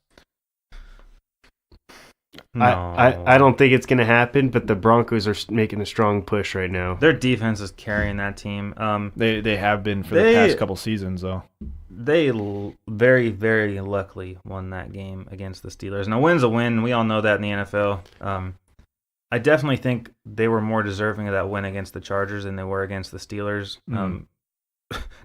No. I don't think it's going to happen, but the Broncos are making a strong push right now. Their defense is carrying that team. They have been for the past couple seasons, though. They very, very luckily won that game against the Steelers. Now, a win's a win. We all know that in the NFL. I definitely think they were more deserving of that win against the Chargers than they were against the Steelers.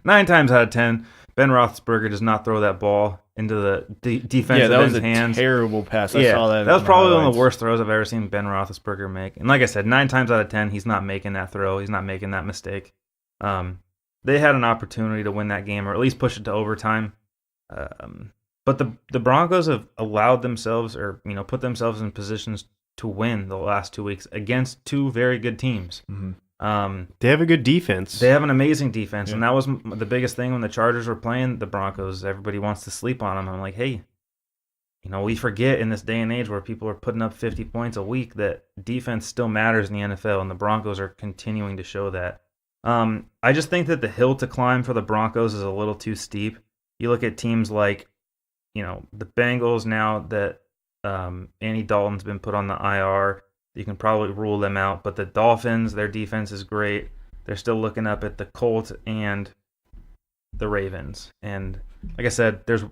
9 times out of 10, Ben Roethlisberger does not throw that ball into the defensive end's hands. That was a terrible pass. I saw that. That was probably one of the worst throws I've ever seen Ben Roethlisberger make. And like I said, 9 times out of 10, he's not making that throw. He's not making that mistake. They had an opportunity to win that game or at least push it to overtime. But the Broncos have allowed themselves or put themselves in positions to win the last 2 weeks against 2 very good teams. Mm-hmm. They have a good defense. They have an amazing defense, and that was the biggest thing when the Chargers were playing the Broncos. Everybody wants to sleep on them. I'm like, hey, we forget in this day and age where people are putting up 50 points a week that defense still matters in the NFL, and the Broncos are continuing to show that. I just think that the hill to climb for the Broncos is a little too steep. You look at teams like, the Bengals now that Andy Dalton's been put on the IR. You can probably rule them out, but the Dolphins, their defense is great. They're still looking up at the Colts and the Ravens. And like I said, there's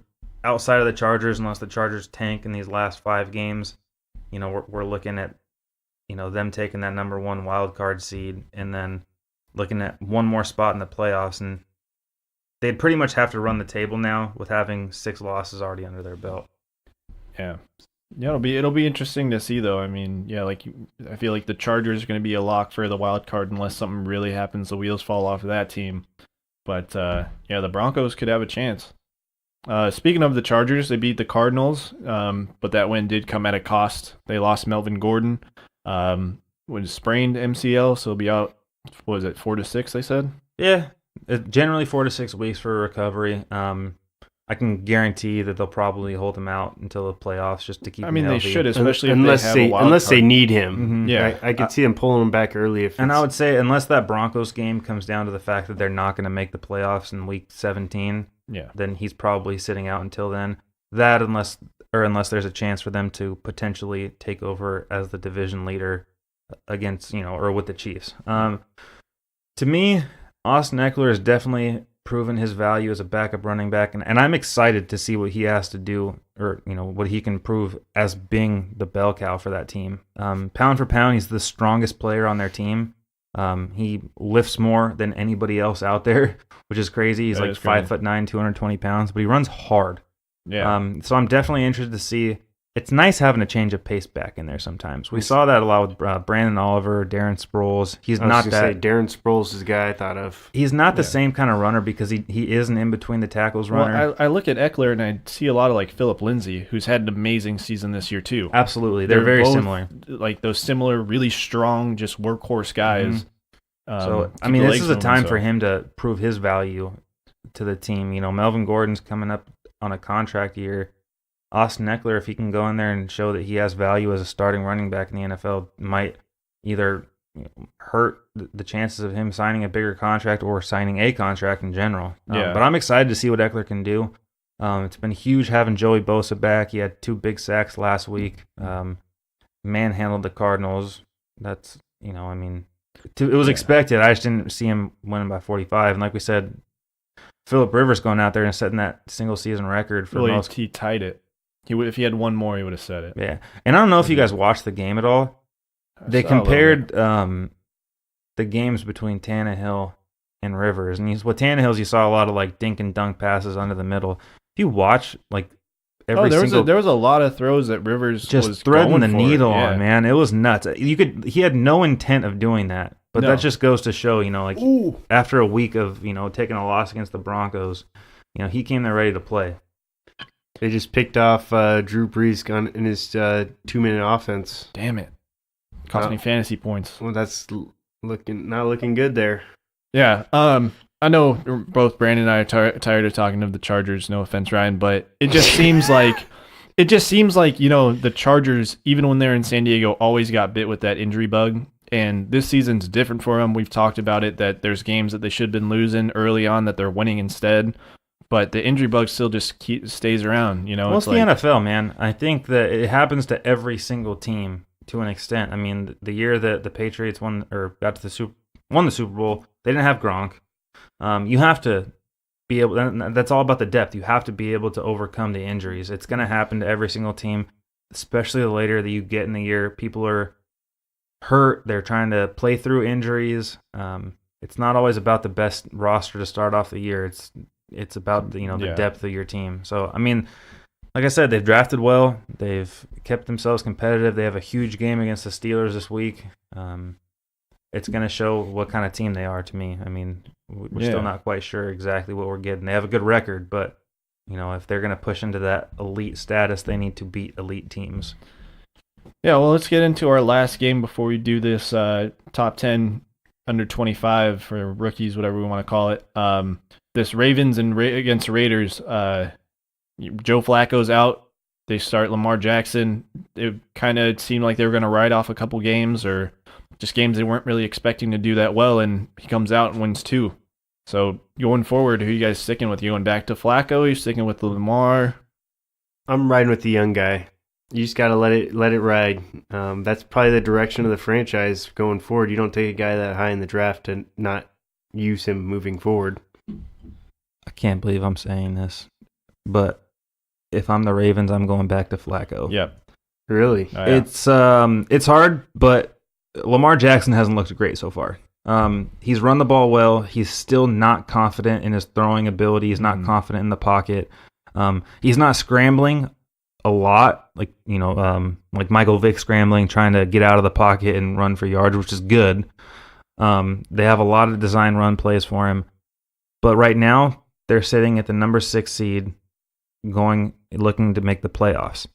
outside of the Chargers, unless the Chargers tank in these last 5 games, we're looking at, them taking that number 1 wild card seed and then looking at one more spot in the playoffs. And they'd pretty much have to run the table now with having 6 losses already under their belt. Yeah. Yeah, it'll be interesting to see, though. I mean, I feel like the Chargers are going to be a lock for the wild card unless something really happens. The wheels fall off of that team. But, the Broncos could have a chance. Speaking of the Chargers, they beat the Cardinals, but that win did come at a cost. They lost Melvin Gordon, with sprained MCL, so he'll be out, 4 to 6, they said? Yeah, generally 4 to 6 weeks for recovery. I can guarantee that they'll probably hold him out until the playoffs just to keep him healthy. They should, especially unless if they have a wild unless card. they need him. Mm-hmm. Yeah, I could see them pulling him back early. And I would say unless that Broncos game comes down to the fact that they're not going to make the playoffs in week 17, then he's probably sitting out until then. That unless there's a chance for them to potentially take over as the division leader against or with the Chiefs. To me, Austin Eckler is definitely proven his value as a backup running back, and I'm excited to see what he has to do, or what he can prove as being the bell cow for that team. Pound for pound, he's the strongest player on their team. He lifts more than anybody else out there, which is crazy. He's like 5'9", 220 pounds, but he runs hard. Yeah. So I'm definitely interested to see it's nice having a change of pace back in there sometimes. We saw that a lot with Brandon Oliver, Darren Sproles. He's not that. Darren Sproles is the guy I thought of. He's not the same kind of runner because he is an in between the tackles runner. Well, I look at Eckler and I see a lot of like Philip Lindsay, who's had an amazing season this year too. Absolutely, they're very both, similar. Like those similar, really strong, just workhorse guys. So I mean, this is a time for him to prove his value to the team. You know, Melvin Gordon's coming up on a contract year. Austin Eckler, if he can go in there and show that he has value as a starting running back in the NFL, might either hurt the chances of him signing a bigger contract or signing a contract in general. But I'm excited to see what Eckler can do. It's been huge having Joey Bosa back. He had 2 big sacks last week. Manhandled the Cardinals. That's, you know, I mean, it was expected. I just didn't see him winning by 45. And like we said, Phillip Rivers going out there and setting that single season record for most. He tied it. If he had one more, he would have said it. Yeah, and I don't know if you guys watched the game at all. They compared the games between Tannehill and Rivers, and with Tannehill's, you saw a lot of like dink and dunk passes under the middle. If you watch like there was a lot of throws that Rivers just was threading the going for. needle on, man. It was nuts. He had no intent of doing that, but that just goes to show, you know, like after a week of, you know, taking a loss against the Broncos, you know, he came there ready to play. They just picked off Drew Brees in his 2-minute offense. Damn it. Cost me fantasy points. Well, that's not looking good there. Yeah. I know both Brandon and I are tired of talking of the Chargers. No offense, Ryan, but it just seems like you know, the Chargers, even when they're in San Diego, always got bit with that injury bug. And this season's different for them. We've talked about it, that there's games that they should have been losing early on that they're winning instead. But the injury bug still just stays around, you know. Well, it's the NFL, man. I think that it happens to every single team to an extent. I mean, the year that the Patriots won the Super Bowl, they didn't have Gronk. You have to be able. That's all about the depth. You have to be able to overcome the injuries. It's going to happen to every single team, especially the later that you get in the year. People are hurt. They're trying to play through injuries. It's not always about the best roster to start off the year. It's about the depth of your team. So, I mean, like I said, they've drafted well. They've kept themselves competitive. They have a huge game against the Steelers this week. It's going to show what kind of team they are to me. I mean, we're still not quite sure exactly what we're getting. They have a good record, but, you know, if they're going to push into that elite status, they need to beat elite teams. Yeah, well, let's get into our last game before we do this top 10 under 25 for rookies, whatever we want to call it. This Ravens and against Raiders, Joe Flacco's out. They start Lamar Jackson. It kind of seemed like they were going to ride off a couple games or just games they weren't really expecting to do that well, and he comes out and wins 2. So going forward, who are you guys sticking with? You going back to Flacco? Are you sticking with Lamar? I'm riding with the young guy. You just got to let it ride. That's probably the direction of the franchise going forward. You don't take a guy that high in the draft and not use him moving forward. I can't believe I'm saying this, but if I'm the Ravens, I'm going back to Flacco. Yep. Really? Oh, yeah. It's hard, but Lamar Jackson hasn't looked great so far. He's run the ball well. He's still not confident in his throwing ability. He's not confident in the pocket. He's not scrambling a lot, like Michael Vick scrambling, trying to get out of the pocket and run for yards, which is good. They have a lot of design run plays for him, but right now they're sitting at the number 6 seed, looking to make the playoffs.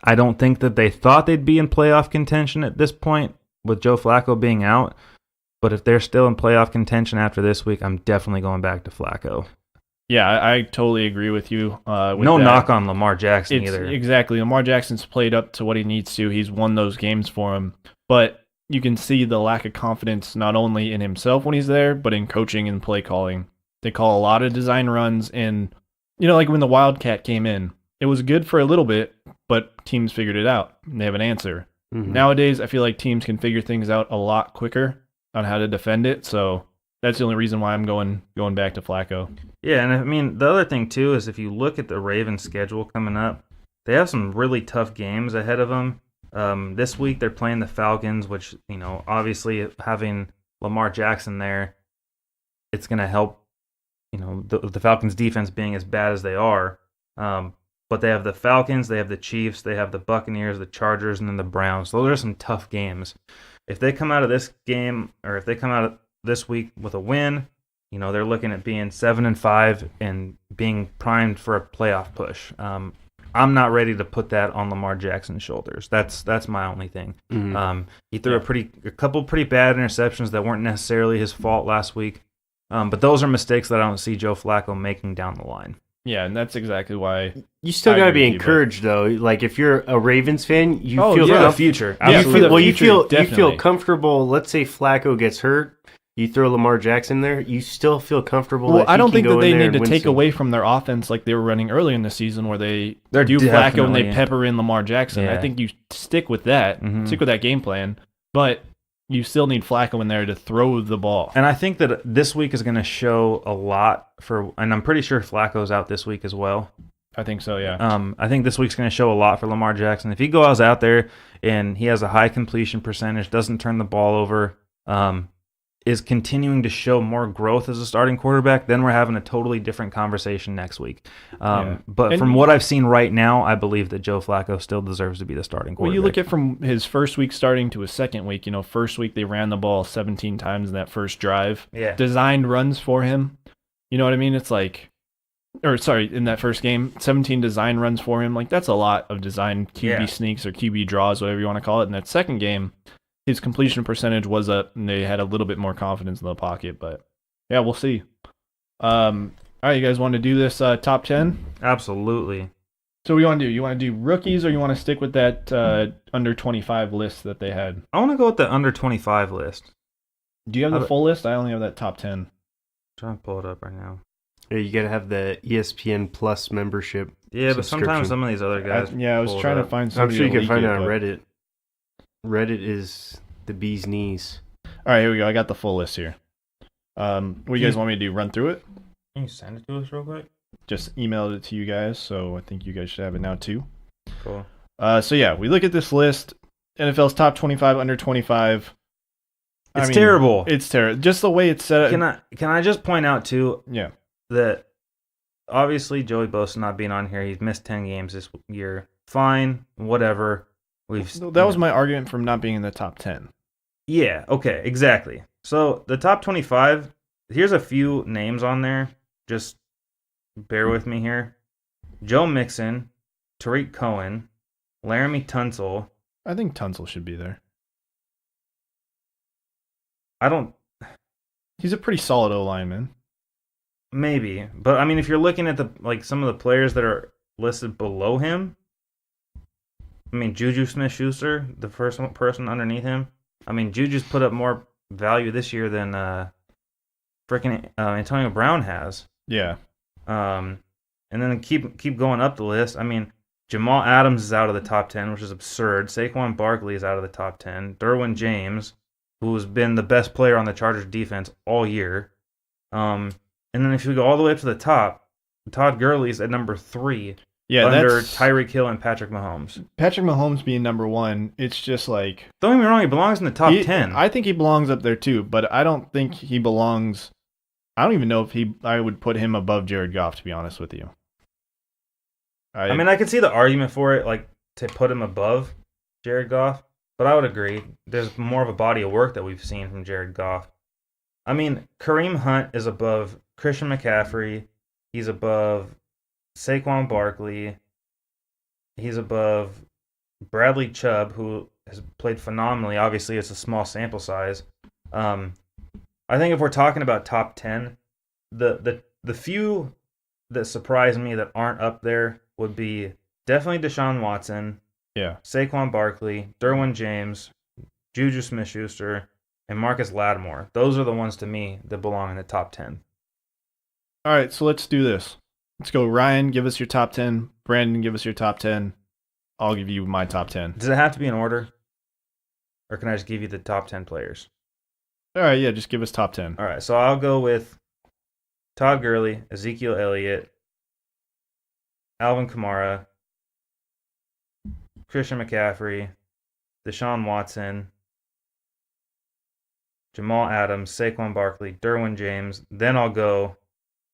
I don't think that they thought they'd be in playoff contention at this point with Joe Flacco being out, but if they're still in playoff contention after this week, I'm definitely going back to Flacco. Yeah, I totally agree with you. No knock on Lamar Jackson either. Exactly. Lamar Jackson's played up to what he needs to. He's won those games for him. But you can see the lack of confidence not only in himself when he's there, but in coaching and play calling. They call a lot of design runs, and, like when the Wildcat came in, it was good for a little bit, but teams figured it out, and they have an answer. Mm-hmm. Nowadays, I feel like teams can figure things out a lot quicker on how to defend it, so that's the only reason why I'm going back to Flacco. Yeah, and I mean, the other thing, too, is if you look at the Ravens' schedule coming up, they have some really tough games ahead of them. This week, they're playing the Falcons, which, obviously having Lamar Jackson there, it's going to help, the Falcons' defense being as bad as they are. But they have the Falcons, they have the Chiefs, they have the Buccaneers, the Chargers, and then the Browns. Those are some tough games. If they come out of this game, or if they come out of this week with a win, they're looking at being 7-5 and being primed for a playoff push. I'm not ready to put that on Lamar Jackson's shoulders. That's my only thing. He threw a couple pretty bad interceptions that weren't necessarily his fault last week, but those are mistakes that I don't see Joe Flacco making down the line. Yeah, and that's exactly why. You still got to be encouraged, though. Like, if you're a Ravens fan, you feel for the future. You feel comfortable. Let's say Flacco gets hurt, you throw Lamar Jackson there, you still feel comfortable. Well, I don't think that they need to take away from their offense like they were running early in the season, where they're do Flacco and they pepper in Lamar Jackson. Yeah. I think you stick with that, stick with that game plan, but you still need Flacco in there to throw the ball. And I think that this week is going to show a lot and I'm pretty sure Flacco's out this week as well. I think so, yeah. I think this week's going to show a lot for Lamar Jackson. If he goes out there and he has a high completion percentage, doesn't turn the ball over, is continuing to show more growth as a starting quarterback, then we're having a totally different conversation next week. But from what I've seen right now, I believe that Joe Flacco still deserves to be the starting quarterback. Well, you look at from his first week starting to his second week, first week they ran the ball 17 times in that first drive. Yeah. Designed runs for him. You know what I mean? It's like, in that first game, 17 design runs for him. Like, that's a lot of design QB sneaks or QB draws, whatever you want to call it. In that second game, his completion percentage was up, and they had a little bit more confidence in the pocket. But, yeah, we'll see. All right, you guys want to do this top 10? Absolutely. So what do you want to do? You want to do rookies, or you want to stick with that under 25 list that they had? I want to go with the under 25 list. Do you have the full list? I only have that top 10. Trying to pull it up right now. Yeah, you got to have the ESPN Plus membership. Yeah, but sometimes some of these other guys. I was trying to find somebody. I'm sure you can find it on Reddit. Reddit is the bee's knees. All right, here we go. I got the full list here. What do you guys want me to do? Run through it? Can you send it to us real quick? Just emailed it to you guys, so I think you guys should have it now too. Cool. So yeah, we look at this list. NFL's top 25, under 25. It's terrible. It's terrible. Just the way it's set up. Can I just point out too? Yeah. That obviously Joey Bosa not being on here, he's missed 10 games this year. Fine, whatever. That was my argument from not being in the top 10. Yeah, okay, exactly. So the top 25, here's a few names on there. Just bear with me here. Joe Mixon, Tariq Cohen, Laramie Tunsil. I think Tunsil should be there. He's a pretty solid O-lineman. Maybe. But, I mean, if you're looking at some of the players that are listed below him, I mean, Juju Smith-Schuster, the first person underneath him. I mean, Juju's put up more value this year than freaking Antonio Brown has. Yeah. And then keep going up the list. I mean, Jamal Adams is out of the top 10, which is absurd. Saquon Barkley is out of the top 10. Derwin James, who's been the best player on the Chargers defense all year. And then if you go all the way up to the top, Todd Gurley's at number 3. Yeah, under Tyreek Hill and Patrick Mahomes. Patrick Mahomes being number 1, it's just like... Don't get me wrong, he belongs in the top 10. I think he belongs up there too, but I don't think he belongs... I don't even know if I would put him above Jared Goff, to be honest with you. I mean, I could see the argument for it, like, to put him above Jared Goff, but I would agree. There's more of a body of work that we've seen from Jared Goff. I mean, Kareem Hunt is above Christian McCaffrey. He's above Saquon Barkley. He's above Bradley Chubb, who has played phenomenally. Obviously, it's a small sample size. I think if we're talking about top 10, the few that surprise me that aren't up there would be definitely Deshaun Watson, Saquon Barkley, Derwin James, Juju Smith-Schuster, and Marcus Lattimore. Those are the ones to me that belong in the top 10. All right, so let's do this. Let's go. Ryan, give us your top 10. Brandon, give us your top 10. I'll give you my top 10. Does it have to be in order? Or can I just give you the top 10 players? All right, yeah, just give us top 10. All right, so I'll go with Todd Gurley, Ezekiel Elliott, Alvin Kamara, Christian McCaffrey, Deshaun Watson, Jamal Adams, Saquon Barkley, Derwin James. Then I'll go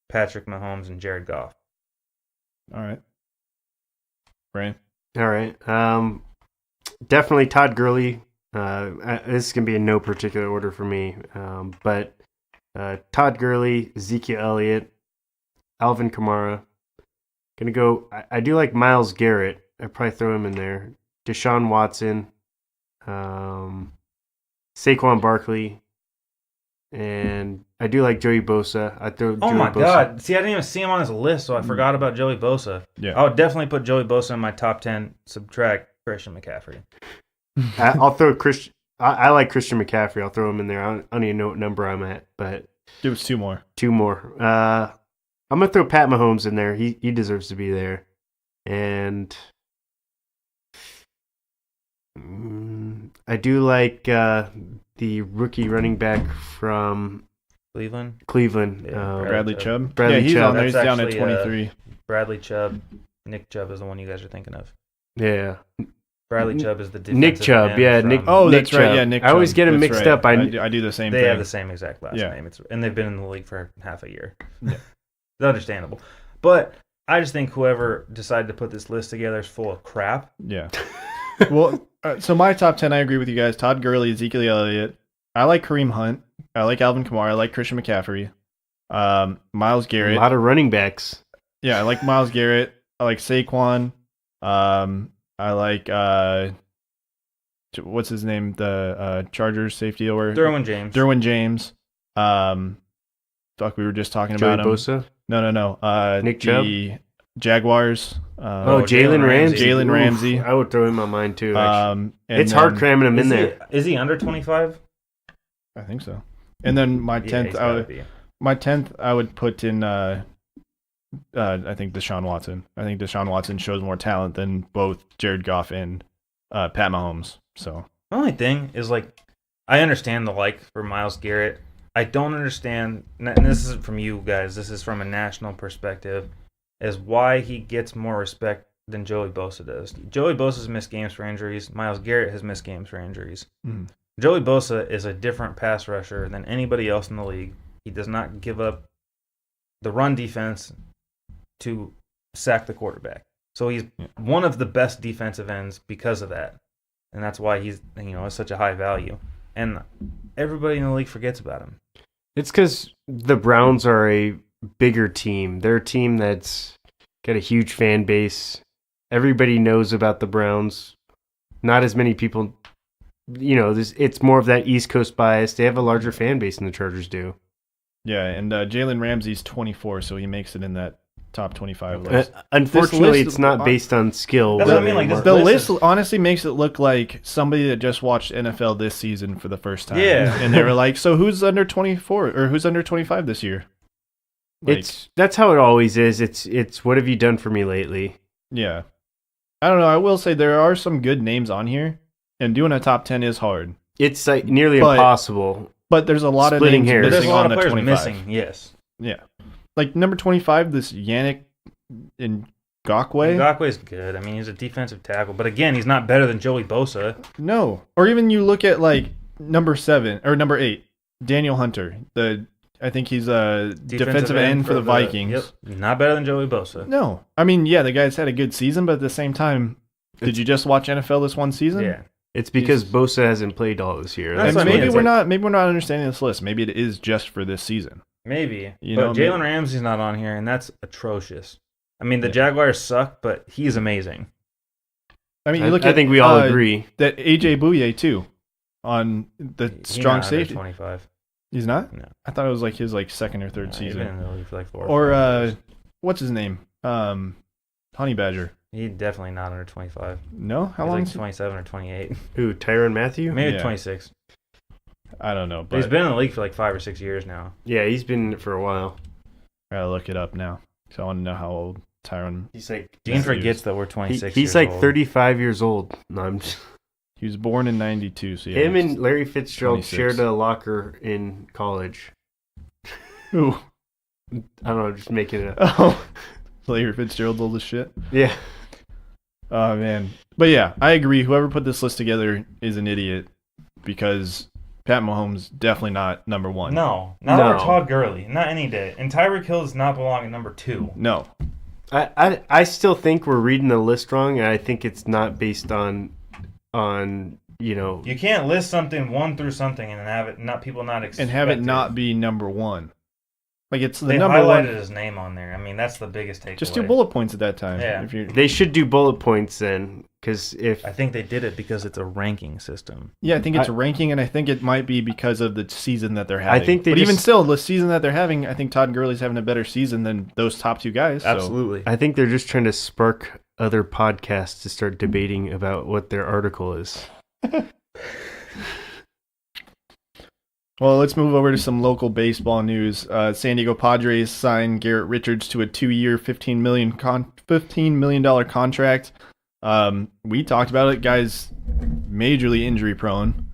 Patrick Mahomes and Jared Goff. All right. Right? All right. Definitely Todd Gurley. This is going to be in no particular order for me. But Todd Gurley, Ezekiel Elliott, Alvin Kamara. Gonna go. I do like Myles Garrett. I'd probably throw him in there. Deshaun Watson, Saquon Barkley, and I do like Joey Bosa. I throw. Oh Joey my Bosa. God! See, I didn't even see him on his list, so I forgot about Joey Bosa. Yeah. I would definitely put Joey Bosa in my top 10. Subtract Christian McCaffrey. I'll throw Christian. I like Christian McCaffrey. I'll throw him in there. I don't even know what number I'm at, but Give us 2 more. 2 more. I'm gonna throw Pat Mahomes in there. He deserves to be there, and I do like the rookie running back from Cleveland. Yeah, Bradley Chubb. Bradley yeah, he's Chubb. on there. He's That's down at actually, 23. Bradley Chubb. Nick Chubb is the one you guys are thinking of. Yeah, Bradley Chubb is the defensive Nick Chubb. end Yeah, from- Nick. Oh, Nick that's right. Chubb. Yeah, Nick I always Chubb. get him That's mixed right. up. I do the same They thing. have the same exact last Yeah. name. And they've been in the league for half a year. Yeah. It's understandable. But I just think whoever decided to put this list together is full of crap. Yeah. Well, so my top 10, I agree with you guys. Todd Gurley, Ezekiel Elliott. I like Kareem Hunt. I like Alvin Kamara. I like Christian McCaffrey. Myles A Garrett. lot of running backs. Yeah, I like Myles Garrett. I like Saquon. I like what's his name? The Chargers safety over Derwin James. Derwin James. Fuck, we were just talking Joey about him. Bosa. No. Nick Chubb? The Jaguars. Jalen Ramsey. Jalen Oof, Ramsey. I would throw him on mine too. Actually. And It's hard then- cramming him in there. Is he under 25? I think so. And then my 10th, I would put in. I think Deshaun Watson. I think Deshaun Watson shows more talent than both Jared Goff and Pat Mahomes. So The only thing is, like, I understand the like for Myles Garrett. I don't understand, and this isn't from you guys, this is from a national perspective, is why he gets more respect than Joey Bosa does. Joey Bosa's missed games for injuries. Myles Garrett has missed games for injuries. Mhm. Joey Bosa is a different pass rusher than anybody else in the league. He does not give up the run defense to sack the quarterback. So he's one of the best defensive ends because of that. And that's why he's, is such a high value. And everybody in the league forgets about him. It's because the Browns are a bigger team. They're a team that's got a huge fan base. Everybody knows about the Browns. Not as many people, it's more of that East Coast bias. They have a larger fan base than the Chargers do. yeah, and Jalen Ramsey's 24, so he makes it in that top 25 list. Unfortunately, list- it's not based on skill. That's what I mean, like, anymore. The list list honestly makes it look like somebody that just watched NFL this season for the first time. Yeah. And they were like, so who's under 24 or who's under 25 this year? Like, That's how it always is. It's what have you done for me lately? yeah. I don't know. I will say there are some good names on here, and doing a top 10 is hard. It's like nearly But- impossible. But there's a lot Splitting of names hairs. There's missing a lot on of the players 25. missing, yes. Yeah. Like number 25, this Yannick Ngakoue. Ngakoue's good. I mean, he's a defensive tackle. But again, he's not better than Joey Bosa. No. Or even you look at like number 8, Daniel Hunter. I think he's a defensive end for the Vikings. Yep. Not better than Joey Bosa. No. I mean, yeah, the guy's had a good season, but at the same time, did you just watch NFL this one season? Yeah. It's because Bosa hasn't played all this year. That's And what I mean. maybe It's we're like- not understanding this list. Maybe it is just for this season. Maybe. You But know, Jalen maybe- Ramsey's not on here, and that's atrocious. I mean, the Yeah. Jaguars suck, but he's amazing. I mean, you look at I think we all agree. that AJ Bouye too on the He's strong not under safety. 25. He's not? No. I thought it was like his second or third He's been season. in the league for like 4 Or 5 years. what's his name? Honey Badger. He's definitely not under 25. No? How He's long? like is he? 27 or 28. Who, Tyrann Mathieu? Maybe Yeah. 26. I don't know, But he's but been in the league for like 5 or 6 years now. Yeah, he's been in it for a while. I gotta look it up now. So I want to know how old Tyron. He's like Dean Matthews. forgets that we're 26 he's years like old. 35 years old. No, I'm just, He was born in '92. So yeah, him he's- and Larry Fitzgerald 26. shared a locker in college. who? I don't know, just making it up. Oh, Larry Fitzgerald's old as shit. Yeah. Oh man, but yeah, I agree. Whoever put this list together is an idiot because Pat Mahomes definitely not number one. No, not No. over Todd Gurley. Not any day. And Tyreek Hill does not belong at number 2. No. I still think we're reading the list wrong, and I think it's not based on You can't list something 1 through something and have it not people not expect and have it not be number one. Like it's the they number highlighted one. his name on there. I mean, that's the biggest takeaway. Just do bullet points at that time. Yeah. They should do bullet points then, because if I think they did it because it's a ranking system. Yeah, I think it's ranking, and I think it might be because of the season that they're having. think they but even just- still, the season that they're having, I think Todd Gurley's having a better season than those top two guys. So. Absolutely. I think they're just trying to spark other podcasts to start debating about what their article is. Well, let's move over to some local baseball news. San Diego Padres signed Garrett Richards to a 2-year, $15 million contract. We talked about it. Guy's majorly injury prone.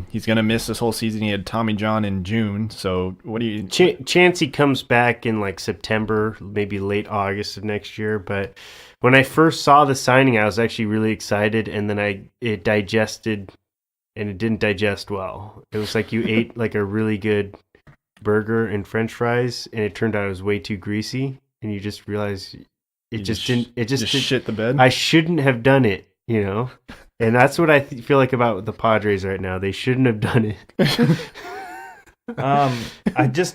He's going to miss this whole season. He had Tommy John in June. So what do you... Chance he comes back in like September, maybe late August of next year. But when I first saw the signing, I was actually really excited, and then it digested... And it didn't digest well. It was like you ate like a really good burger and French fries, and it turned out it was way too greasy, and you just realize it just didn't. It just didn't, shit the bed. I shouldn't have done it, And that's what I feel like about the Padres right now. They shouldn't have done it.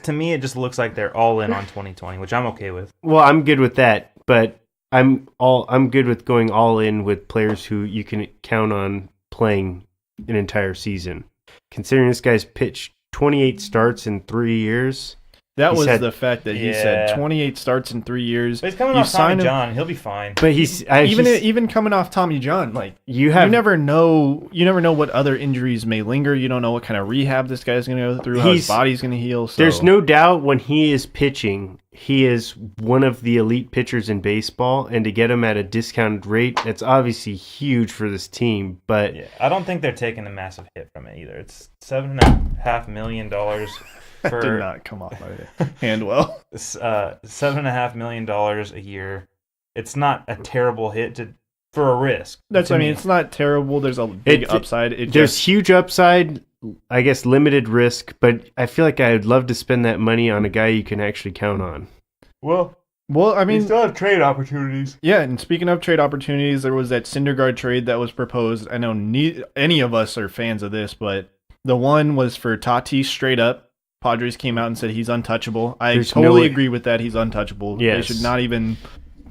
To me, it just looks like they're all in on 2020, which I'm okay with. Well, I'm good with that, but I'm good with going all in with players who you can count on playing an entire season. Considering this guy's pitched 28 starts in 3 years. That was the fact that he said 28 starts in 3 years. But he's coming off Tommy John. He'll be fine. But even coming off Tommy John, like you never know what other injuries may linger. You don't know what kind of rehab this guy's going to go through, how his body's going to heal. So. There's no doubt when he is pitching, he is one of the elite pitchers in baseball, and to get him at a discounted rate, it's obviously huge for this team. But I don't think they're taking a massive hit from it either. It's $7.5 million. That did not come off my hand well. $7.5 million a year. It's not a terrible hit for a risk. It's not terrible. There's a big upside. There's huge upside, I guess limited risk, but I feel like I'd love to spend that money on a guy you can actually count on. Well, I mean, you still have trade opportunities. Yeah, and speaking of trade opportunities, there was that Synderguard trade that was proposed. I know any of us are fans of this, but the one was for Tatis straight up. Padres came out and said he's untouchable. I totally agree with that. He's untouchable. Yes. They should not even,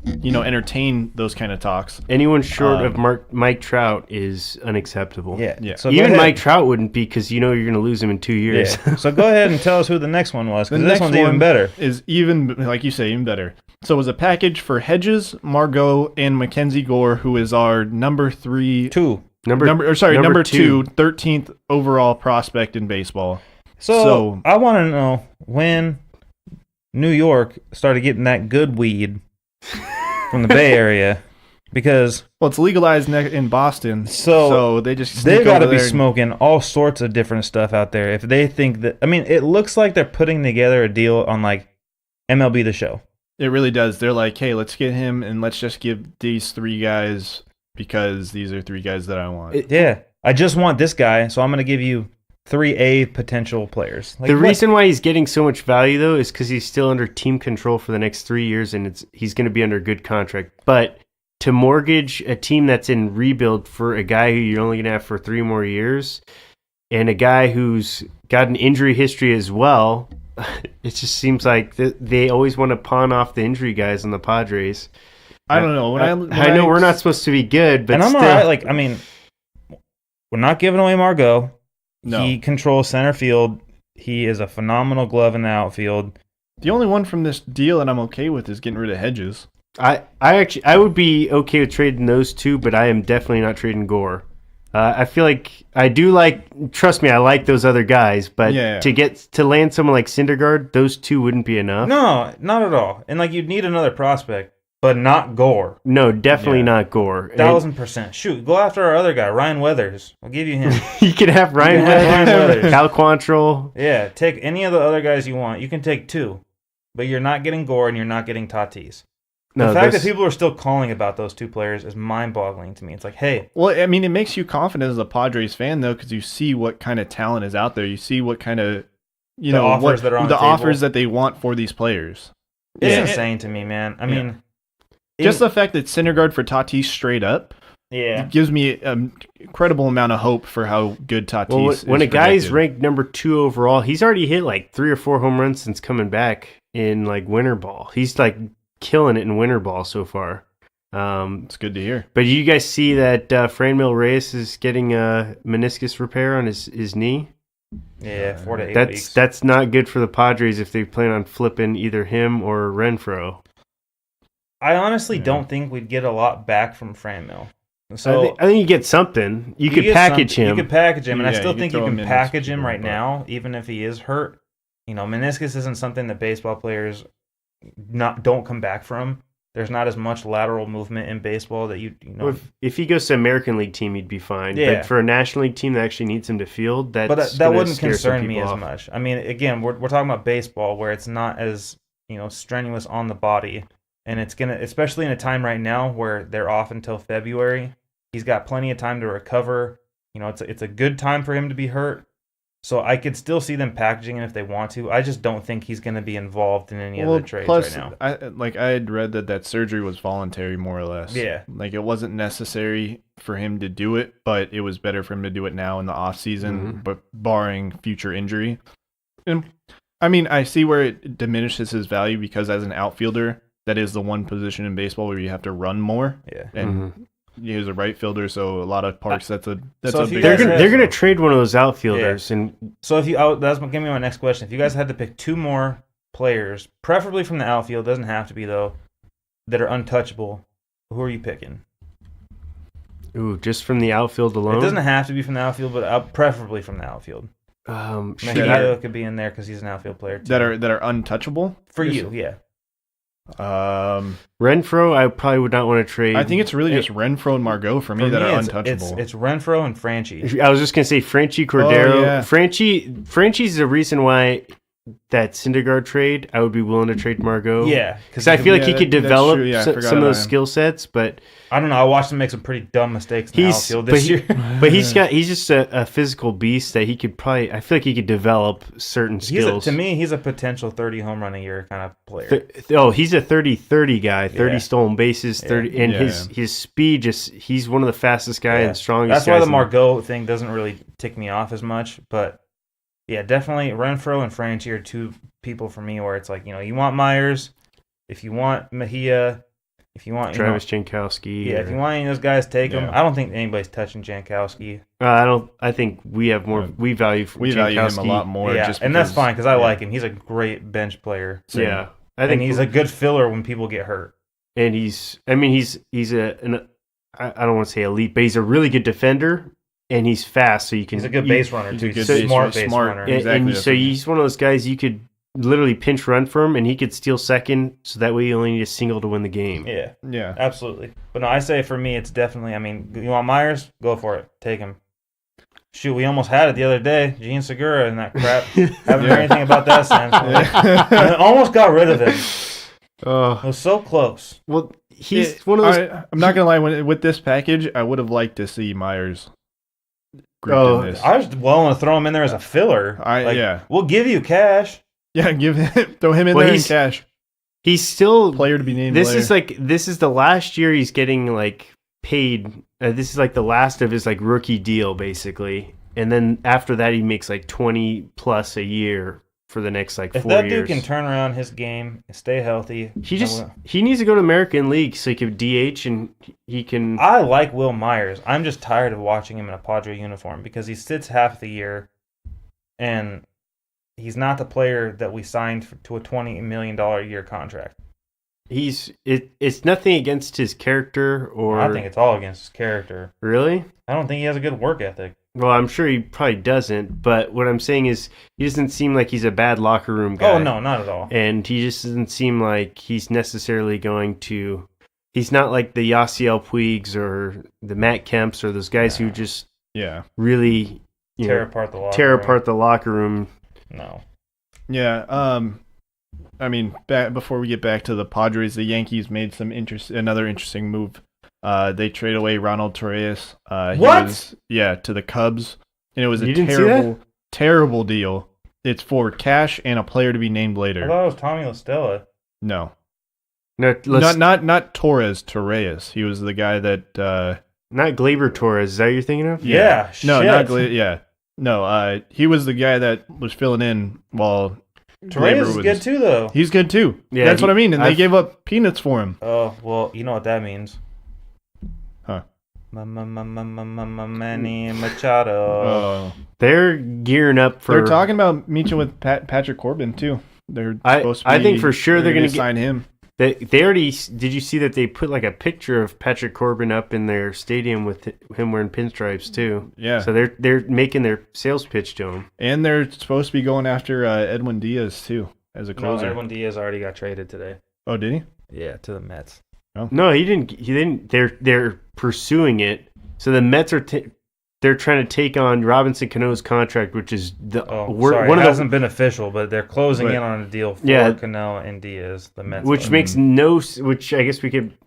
entertain those kind of talks. Anyone short of Mike Trout is unacceptable. Yeah. So even Mike Trout wouldn't be, because you're going to lose him in 2 years. Yeah. So go ahead and tell us who the next one was, because this one's even better. Is even, like you say, even better. So it was a package for Hedges, Margot, and Mackenzie Gore, who is our number 2, 13th overall prospect in baseball. So I want to know when New York started getting that good weed from the Bay Area, because it's legalized in Boston, so they got to be smoking all sorts of different stuff out there. If they think that, it looks like they're putting together a deal on like MLB The Show. It really does. They're like, hey, let's get him, and let's just give these 3 guys because these are 3 guys that I want. I just want this guy, so I'm going to give you 3A potential players. The reason why he's getting so much value, though, is because he's still under team control for the next 3 years, and he's going to be under a good contract. But to mortgage a team that's in rebuild for a guy who you're only going to have for 3 more years, and a guy who's got an injury history as well, it just seems like they always want to pawn off the injury guys on the Padres. I don't know. I know we're not supposed to be good, but and I'm still. all right. We're not giving away Margot. No. He controls center field. He is a phenomenal glove in the outfield. The only one from this deal that I'm okay with is getting rid of Hedges. I would be okay with trading those 2, but I am definitely not trading Gore. I feel like I do trust me, I like those other guys, but to land someone like Synderguard, those 2 wouldn't be enough. No, not at all. And you'd need another prospect, but not Gore. No, definitely not Gore. 1000%. Shoot, go after our other guy, Ryan Weathers. I'll give you him. You can have Ryan Weathers, Cal Quantrill. Yeah, take any of the other guys you want. You can take 2, but you're not getting Gore and you're not getting Tatis. The fact that people are still calling about those 2 players is mind-boggling to me. It's like, hey. Well, it makes you confident as a Padres fan, though, because you see what kind of talent is out there. You see what kind of, offers that are on the offers that they want for these players. It's insane to me, man. Just the fact that Synderguard for Tatis straight up gives me an incredible amount of hope for how good Tatis is. When a guy's projected. ranked number 2 overall, he's already hit like 3 or 4 home runs since coming back in like winter ball. He's like killing it in winter ball so far. It's good to hear. But you guys see that Franmil Reyes is getting a meniscus repair on his knee? Yeah, 4 to 8 weeks. That's not good for the Padres if they plan on flipping either him or Renfroe. I honestly don't think we'd get a lot back from Franmil. So I think you get something. You could package him. You could package him, and I Yeah, still you think could you throw can him in package as him right but- now, even if he is hurt. You know, meniscus isn't something that baseball players don't come back from. There's not as much lateral movement in baseball that you know. Well, if he goes to an American League team, he'd be fine. Yeah. But for a National League team that actually needs him to field, that wouldn't concern me as much. I mean, again, we're talking about baseball where it's not as strenuous on the body, and it's gonna, especially in a time right now where they're off until February. He's got plenty of time to recover. It's a good time for him to be hurt. So I could still see them packaging him if they want to. I just don't think he's going to be involved in any of the trades plus, right now. I had read that surgery was voluntary, more or less. Yeah. Like, it wasn't necessary for him to do it, but it was better for him to do it now in the off season, but barring future injury. And I mean, I see where it diminishes his value because as an outfielder, that is the one position in baseball where you have to run more. Yeah. And he was a right fielder, so a lot of parks that's a So if you big guys They're gonna trade one of those outfielders, and So that's going to be my next question. If you guys had to pick 2 more players, preferably from the outfield, doesn't have to be though, that are untouchable, who are you picking? just from the outfield alone, It doesn't have to be from the outfield, but preferably from the outfield. Mejia could be in there because he's an outfield player too. that are untouchable For you, yeah. Renfroe, I probably would not want to trade. I think it's really just Renfroe and Margot for me that are untouchable. It's Renfroe and Franchi. I was just gonna say Franchi Cordero. Oh, yeah. Franchi's the reason why that Syndergaard trade, I would be willing to trade Margot. Yeah, because I feel like he could that's develop true. Yeah, I forgot some of about those him. skill sets, but I don't know. I watched him make some pretty dumb mistakes in the outfield this year. But he's just a physical beast that he could probably. I feel like he could develop certain skills. To me, he's a potential 30 home run a year kind of player. He's a 30-30 guy. 30 stolen bases, 30, and his speed. He's one of the fastest guys and strongest. That's why guys the Margot thing doesn't really tick me off as much. But yeah, definitely Renfroe and Franchi are 2 people for me where it's like, you want Myers, if you want Mejia, if you want Travis Jankowski. if you want any of those guys, take them. I don't think anybody's touching Jankowski. I think we have more. We value him Jankowski a lot more. Yeah, just and that's because- fine because I like him. He's a great bench player. Yeah, I think he's a good filler when people get hurt. and he's. I mean, he's I don't want to say elite, but he's a really good defender, and he's fast. So you can. He's a good base runner he's too. a good He's a smart base base runner. runner. And, Exactly, so he's one of those guys you could literally pinch run for him, and he could steal second, so that way you only need a single to win the game. Yeah, Yeah. absolutely. But no, I say for me, it's definitely. I mean, you want Myers? Go for it. Take him. Shoot, we almost had it the other day. Gene Segura and that crap. Haven't heard anything about that since. I almost got rid of him. It was so close. Well, he's one of those. I'm not gonna lie. With this package, I would have liked to see Myers grouped in this. I was willing to throw him in there as a filler. We'll give you cash. Yeah, throw him in there in cash. He's still Player to be named. This later. this is the last year he's getting like paid. This is like the last of his like rookie deal basically, and then after that he makes like 20 plus a year for the next like 4 years. If that dude can turn around his game and stay healthy, he needs to go to American League so he can DH and he can. I like Will Myers. I'm just tired of watching him in a Padre uniform because he sits half the year, and he's not the player that we signed to a $20 million a year contract. It's nothing against his character or. I think it's all against his character. Really? I don't think he has a good work ethic. Well, I'm sure he probably doesn't, but what I'm saying is he doesn't seem like he's a bad locker room guy. Oh, no, not at all. And he just doesn't seem like he's necessarily going to... He's not like the Yasiel Puigs or the Matt Kemps or those guys who just really tear apart the locker room. No. Yeah. I mean, before we get back to the Padres, the Yankees made another interesting move. They trade away Ronald Torres. What? To the Cubs, and it was You a didn't terrible deal. It's for cash and a player to be named I later. thought it was Tommy LaStella. No, No, Not Torres. He was the guy that. not Glaber Torres. Is that what you're thinking of? Yeah. No, shit. not Yeah. No. He was the guy that was filling in while. Torres is Glaber good too, though. He's good too. Yeah, That's what I mean. And they gave up peanuts for him. Oh, well, you know what that means. Huh. Manny Machado. Oh. They're gearing up for. They're talking about meeting with Patrick Corbin too. They're supposed to be, I think for sure they're going to sign him. They already did. You see that they put like a picture of Patrick Corbin up in their stadium with him wearing pinstripes too. Yeah. So they're making their sales pitch to him. And they're supposed to be going after Edwin Diaz too as a closer. No, Edwin Diaz already got traded today. Oh, did he? Yeah, to the Mets. No, he didn't. He didn't. They're pursuing it. So the Mets are they're trying to take on Robinson Cano's contract, which is It hasn't been official, but they're closing Right. in on a deal for Cano and Diaz. The Mets, which I guess we could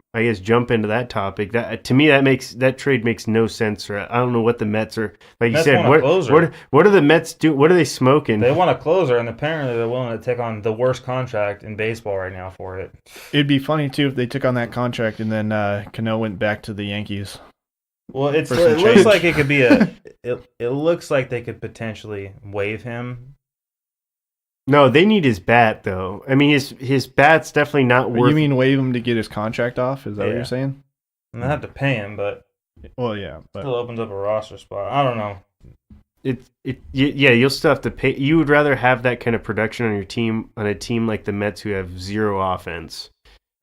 jump into that topic. That to me that trade makes no sense. Or I don't know what the Mets are like. Mets you said, want a closer. What do the Mets do? What are they smoking? They want a closer, and apparently they're willing to take on the worst contract in baseball right now for it. It'd be funny too if they took on that contract and then Cano went back to the Yankees. Well, it For some looks change. like it could be it looks like they could potentially waive him. No, they need his bat though. I mean, his bat's definitely not worth. You mean wave him to get his contract off? Is that what Yeah. you're saying? And they have to pay him, but Well, yeah, but still opens up a roster spot. I don't know. You'll still have to pay. You would rather have that kind of production on your team on a team like the Mets who have zero offense,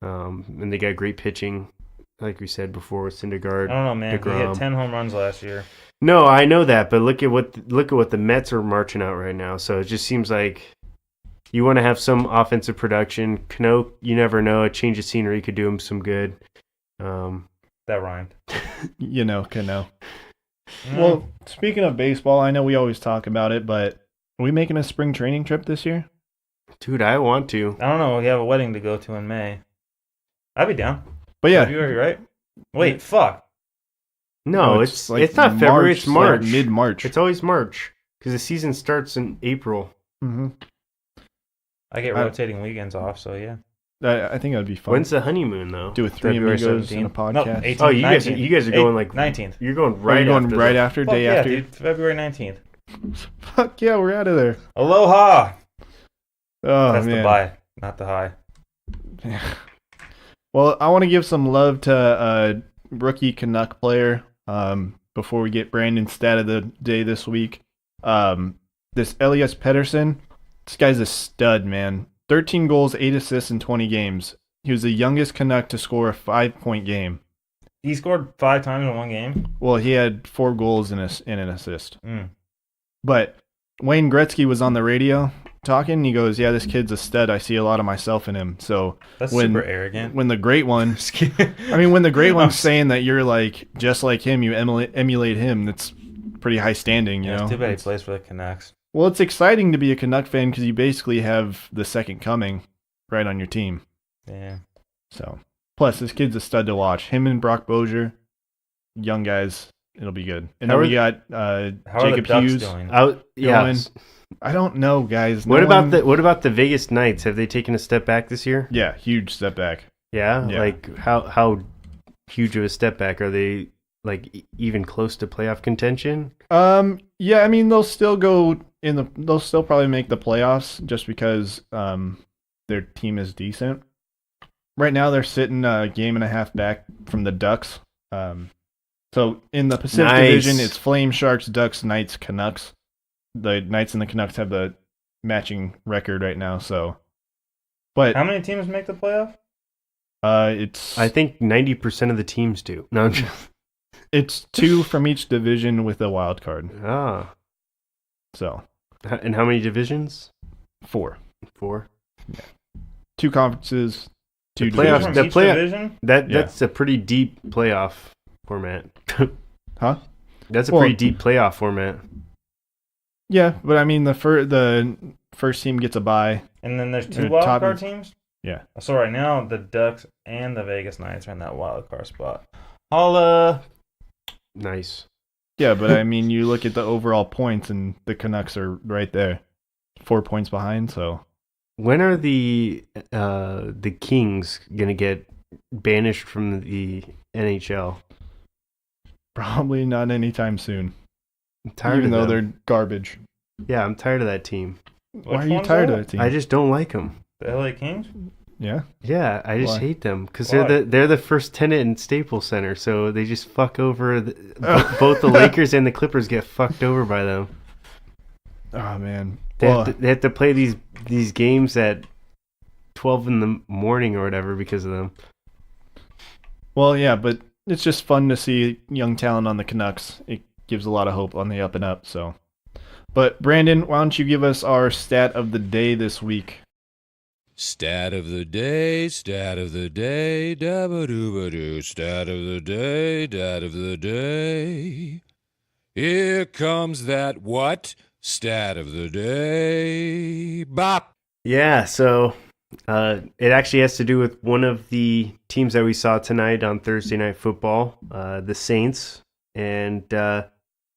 and they got great pitching, like we said before with Synderguard. I don't know, man. He DeGrom. hit 10 home runs last year. No, I know that, but look at what the Mets are marching out right now. So it just seems like you want to have some offensive production. Cano, you never know. A change of scenery could do him some good. That rhymed. Cano. Well, speaking of baseball, I know we always talk about it, but are we making a spring training trip this year? Dude, I want to. I don't know. We have a wedding to go to in May. I'd be down. But yeah, February, right? Wait, fuck. No, it's not February. It's March. Like mid-March. It's always March because the season starts in April. Mm-hmm. I get rotating weekends off, so yeah. I think that'd be fun. When's the honeymoon though? Do a three February amigos in a 17th. podcast. No, 18th. Oh, you 19th. guys are going like 19th. You're going Are right. you going after right the- after, Fuck day yeah, after? dude. February 19th. Fuck yeah, we're out of there. Aloha. Oh That's man. the bye, not the high. Well, I want to give some love to a rookie Canuck player before we get Brandon's stat of the day this week. This Elias Pettersson, this guy's a stud, man. 13 goals, 8 assists in 20 games. He was the youngest Canuck to score a 5-point game. He scored 5 times in one game. Well, he had 4 goals and an assist. Mm. But Wayne Gretzky was on the radio talking, and he goes, yeah, this kid's a stud. I see a lot of myself in him. So That's when, super arrogant. when the great one, when the great one's saying that you're like just like him, you emulate him, that's pretty high standing, you know. It's too bad he plays for the Canucks. Well, it's exciting to be a Canuck fan because you basically have the second coming right on your team. Yeah. So, plus this kid's a stud to watch. Him and Brock Bozier, young guys, it'll be good. And then we got How are the Jacob Ducks Hughes. doing? Yeah. I don't know, guys. What about the Vegas Knights? Have they taken a step back this year? Yeah, huge step back. Yeah. Yeah. Like how huge of a step back are they? Like even close to playoff contention? Yeah, I mean they'll still probably make the playoffs just because their team is decent. Right now they're sitting a game and a half back from the Ducks. So in the Pacific Division, it's Flame, Sharks, Ducks, Knights, Canucks. The Knights and the Canucks have the matching record right now. So, but How many teams make the playoff? it's I think 90% of the teams do. No, I'm just, it's 2 from each division with a wild card. So and how many divisions? 4. 4. 2 conferences, 2 The playoffs- divisions. From the each playoff- division? That's a pretty deep playoff format. Huh? That's a Well- pretty deep playoff format. Yeah, but I mean the first team gets a bye. And then there's 2 They're wild top- card teams? Yeah. So right now, the Ducks and the Vegas Knights are in that wild card spot. Holla! Nice. Yeah, but I mean you look at the overall points and the Canucks are right there. 4 points behind, so When are the Kings gonna get banished from the NHL? Probably not anytime soon. I'm tired Even of though them. they're garbage. Yeah, I'm tired of that team. Why Which are you one's tired that? of that team? I just don't like them. The LA Kings? Yeah. Yeah, I just Why? hate them because Why? they're the first tenant in Staples Center, so they just fuck over both the Lakers and the Clippers get fucked over by them. Oh man. They, Well, they have to play these games at 12 in the morning or whatever because of them. well, yeah, but it's just fun to see young talent on the Canucks. It gives a lot of hope on the up and up. So, but Brandon, why don't you give us our stat of the day this week? Stat of the day, dabba-dooba-doo, stat of the day, dat of the day. Here comes that what? Stat of the day. Bop. Yeah, so it actually has to do with one of the teams that we saw tonight on Thursday Night Football, the Saints. And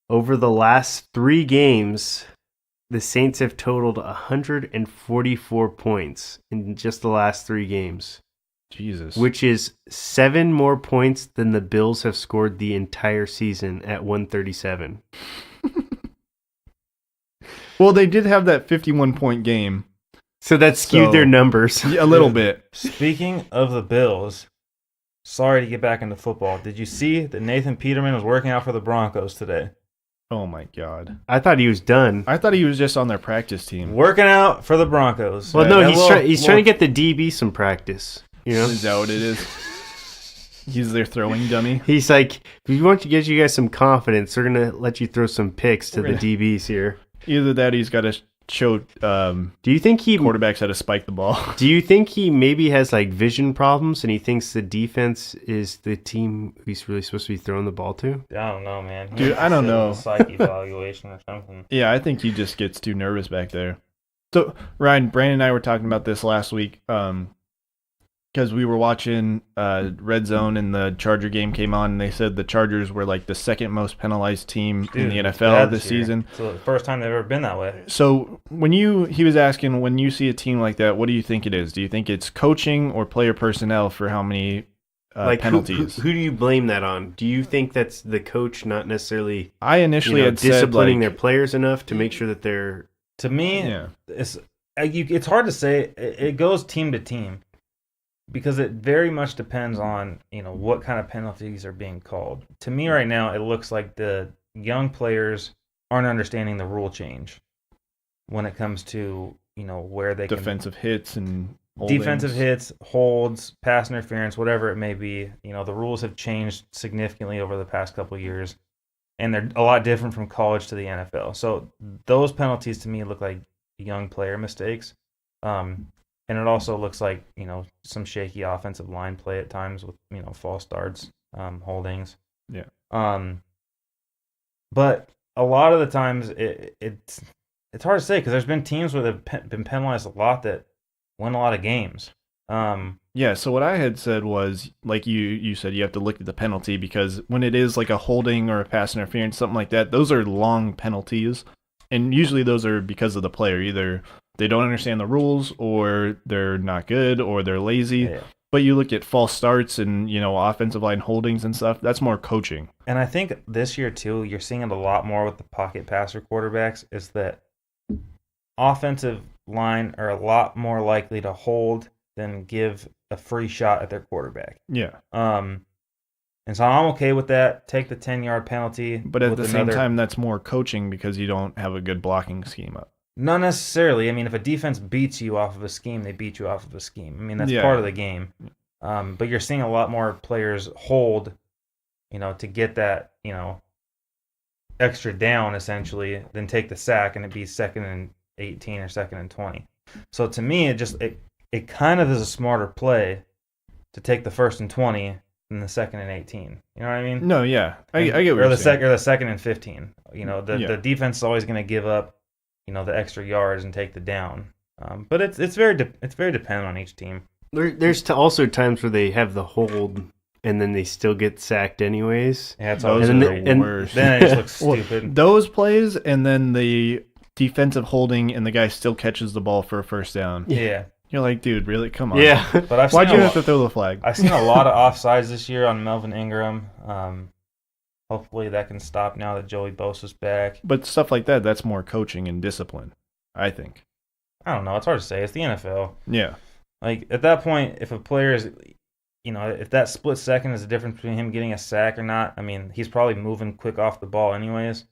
over the last 3 games, the Saints have totaled 144 points in just the last 3 games, Jesus. which is 7 more points than the Bills have scored the entire season at 137. Well, they did have that 51-point game. So that skewed So- their numbers. Yeah, a little bit. Speaking of the Bills, sorry to get back into football. Did you see that Nathan Peterman was working out for the Broncos today? Oh my God. I thought he was done. I thought he was just on their practice team. Working out for the Broncos. Well, no, That he's little- trying to get the DB some practice. You know, Is that what it is? He's their throwing dummy. he's like, if we want to get you guys some confidence, we're gonna let you throw some picks to We're the DBs here. Either that, or he's got to show Do you think he? quarterbacks how to spike the ball. Do you think he maybe has like vision problems and he thinks the defense is the team he's really supposed to be throwing the ball to? I don't know, man. Dude, I don't know. Psych evaluation or something. Yeah, I think he just gets too nervous back there. So, Ryan, Brandon and I were talking about this last week because we were watching Red Zone and the Charger game came on, and they said the Chargers were like the second most penalized team in the Dude, NFL bad this year. season. So the first time they've ever been that way. So he was asking, when you see a team like that, what do you think it is? Do you think it's coaching or player personnel for how many Like penalties? Who do you blame that on? Do you think that's the coach not necessarily I initially had said disciplining like, their players enough to make sure that they're To me, yeah, it's hard to say. It goes team to team because it very much depends on what kind of penalties are being called. To me, right now, it looks like the young players aren't understanding the rule change when it comes to where they defensive hits and can defensive holdings. hits, holds, pass interference, whatever it may be. The rules have changed significantly over the past couple of years, and they're a lot different from college to the NFL. So those penalties to me look like young player mistakes. And it also looks like, some shaky offensive line play at times with, false starts, holdings. Yeah. But a lot of the times it's hard to say because there's been teams where they've been penalized a lot that win a lot of games. Yeah, so what I had said was, like you said, you have to look at the penalty because when it is like a holding or a pass interference, something like that, those are long penalties. And usually those are because of the player. Either they don't understand the rules or they're not good or they're lazy. Yeah. But you look at false starts and, offensive line holdings and stuff, that's more coaching. And I think this year, too, you're seeing it a lot more with the pocket passer quarterbacks, is that offensive line are a lot more likely to hold than give a free shot at their quarterback. Yeah. And so I'm okay with that. Take the 10-yard penalty. But at with the same time, that's more coaching because you don't have a good blocking scheme up. Not necessarily. I mean, if a defense beats you off of a scheme, they beat you off of a scheme. I mean, that's Yeah. part of the game. But you're seeing a lot more players hold, to get that, extra down, essentially, than take the sack and it be 2nd and 18 or 2nd and 20. So to me, it kind of is a smarter play to take the 1st and 20 than the 2nd and 18. You know what I mean? No, yeah. I get what or you're the saying. or the 2nd and 15. Yeah. The defense is always going to give up, the extra yards and take the down. But it's very dependent on each team. There's also times where they have the hold and then they still get sacked anyways. Yeah, it's Those always are and the then- and- worst. then it just looks Well, stupid. those plays and then the defensive holding, and the guy still catches the ball for a first down. Yeah. You're like, dude, really? Come on. Yeah. But Why'd you have to throw the flag? I've seen a lot of offsides this year on Melvin Ingram. Hopefully that can stop now that Joey Bosa's back. But stuff like that, that's more coaching and discipline, I think. I don't know. It's hard to say. It's the NFL. Yeah. Like, at that point, if a player is, if that split second is the difference between him getting a sack or not, I mean, he's probably moving quick off the ball anyways.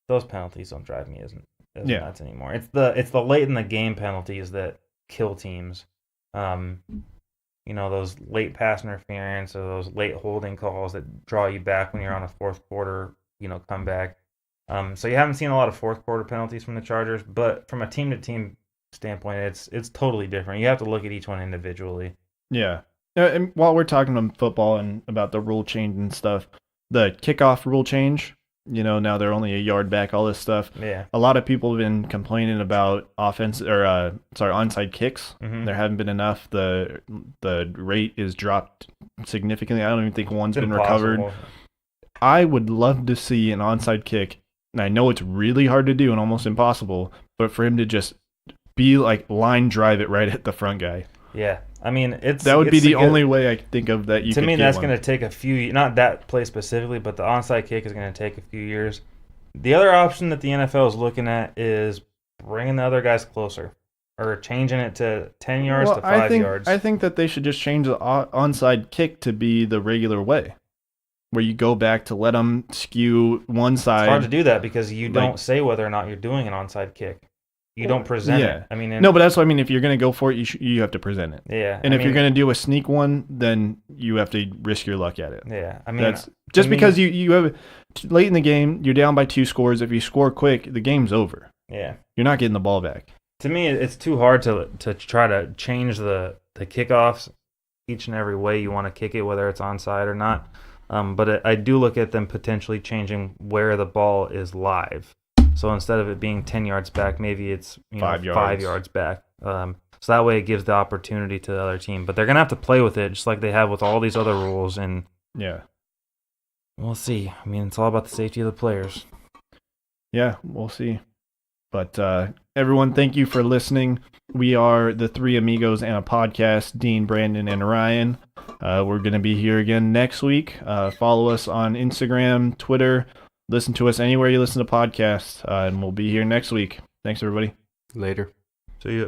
Those penalties don't drive me as nuts anymore. It's the late in the game penalties that kill teams. Those late pass interference or those late holding calls that draw you back when you're on a fourth quarter, comeback. So you haven't seen a lot of fourth quarter penalties from the Chargers, but from a team to team standpoint, it's totally different. You have to look at each one individually. Yeah. And while we're talking about football and about the rule change and stuff, the kickoff rule change, now they're only a yard back, all this stuff. Yeah. A lot of people have been complaining about onside kicks. Mm-hmm. There haven't been enough. The rate is dropped significantly. I don't even think one's been recovered. I would love to see an onside kick, and I know it's really hard to do and almost impossible, but for him to just be like line drive it right at the front guy. Yeah. I mean, that would be the only way I could think of that you could To me, get that's one. going to take a few, not that play specifically, but the onside kick is going to take a few years. The other option that the NFL is looking at is bringing the other guys closer or changing it to 10 yards to 5 yards. I think that they should just change the onside kick to be the regular way, where you go back to let them skew one side. It's hard to do that because you don't say whether or not you're doing an onside kick. You don't present it. I mean, no, but that's what I mean. If you're going to go for it, you have to present it. Yeah. And if you're going to do a sneak one, then you have to risk your luck at it. Yeah. I mean, that's just because you have late in the game, you're down by 2 scores. If you score quick, the game's over. Yeah. You're not getting the ball back. To me, it's too hard to try to change the kickoffs each and every way you want to kick it, whether it's onside or not. But I do look at them potentially changing where the ball is live. So instead of it being 10 yards back, maybe it's 5 yards back. So that way it gives the opportunity to the other team. But they're going to have to play with it just like they have with all these other rules. And yeah, we'll see. I mean, it's all about the safety of the players. Yeah, we'll see. But everyone, thank you for listening. We are the 3 Amigos and a podcast, Dean, Brandon, and Ryan. We're going to be here again next week. Follow us on Instagram, Twitter. Listen to us anywhere you listen to podcasts, and we'll be here next week. Thanks, everybody. Later. See ya.